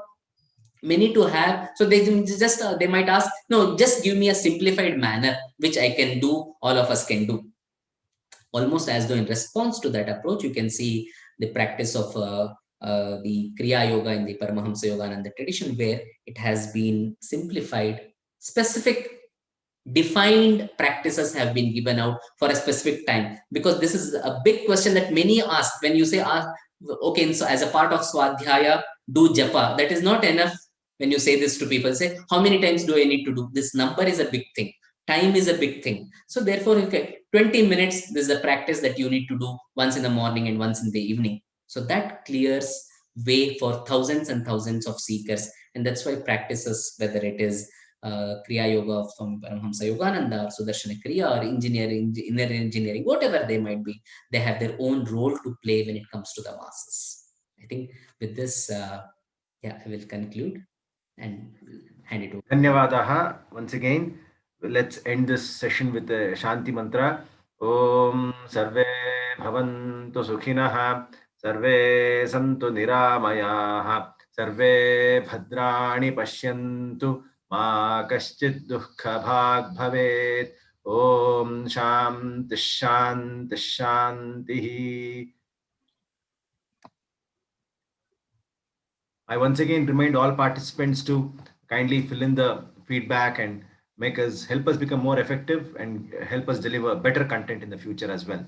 many to have. So they might ask, no, just give me a simplified manner which I can do, all of us can do. Almost as though in response to that approach, you can see the practice of the Kriya Yoga in the Paramahamsa Yogananda tradition, where it has been simplified. Specific defined practices have been given out for a specific time, because this is a big question that many ask. When you say, okay, so as a part of Swadhyaya, do japa, that is not enough. When you say this to people, say, how many times do I need to do? This number is a big thing. Time is a big thing. So therefore, okay, 20 minutes, this is a practice that you need to do once in the morning and once in the evening. So that clears way for thousands and thousands of seekers. And that's why practices, whether it is Kriya Yoga of Swami Paramahamsa Yogananda, or Sudarshana Kriya, or engineering, inner engineering, whatever they might be, they have their own role to play when it comes to the masses. I think with this, I will conclude and hand it over. Dhanyavadaha. Once again, let's end this session with the Shanti Mantra. Om Sarve Bhavantu Sukhinaha, Sarve Santu Niramayaha, Sarve Bhadrani Pashyantu, Ma Kaschid Dukkha Bhag Bhavet. Om Shanti Shanti Shanti. I once again remind all participants to kindly fill in the feedback and help us become more effective and help us deliver better content in the future as well.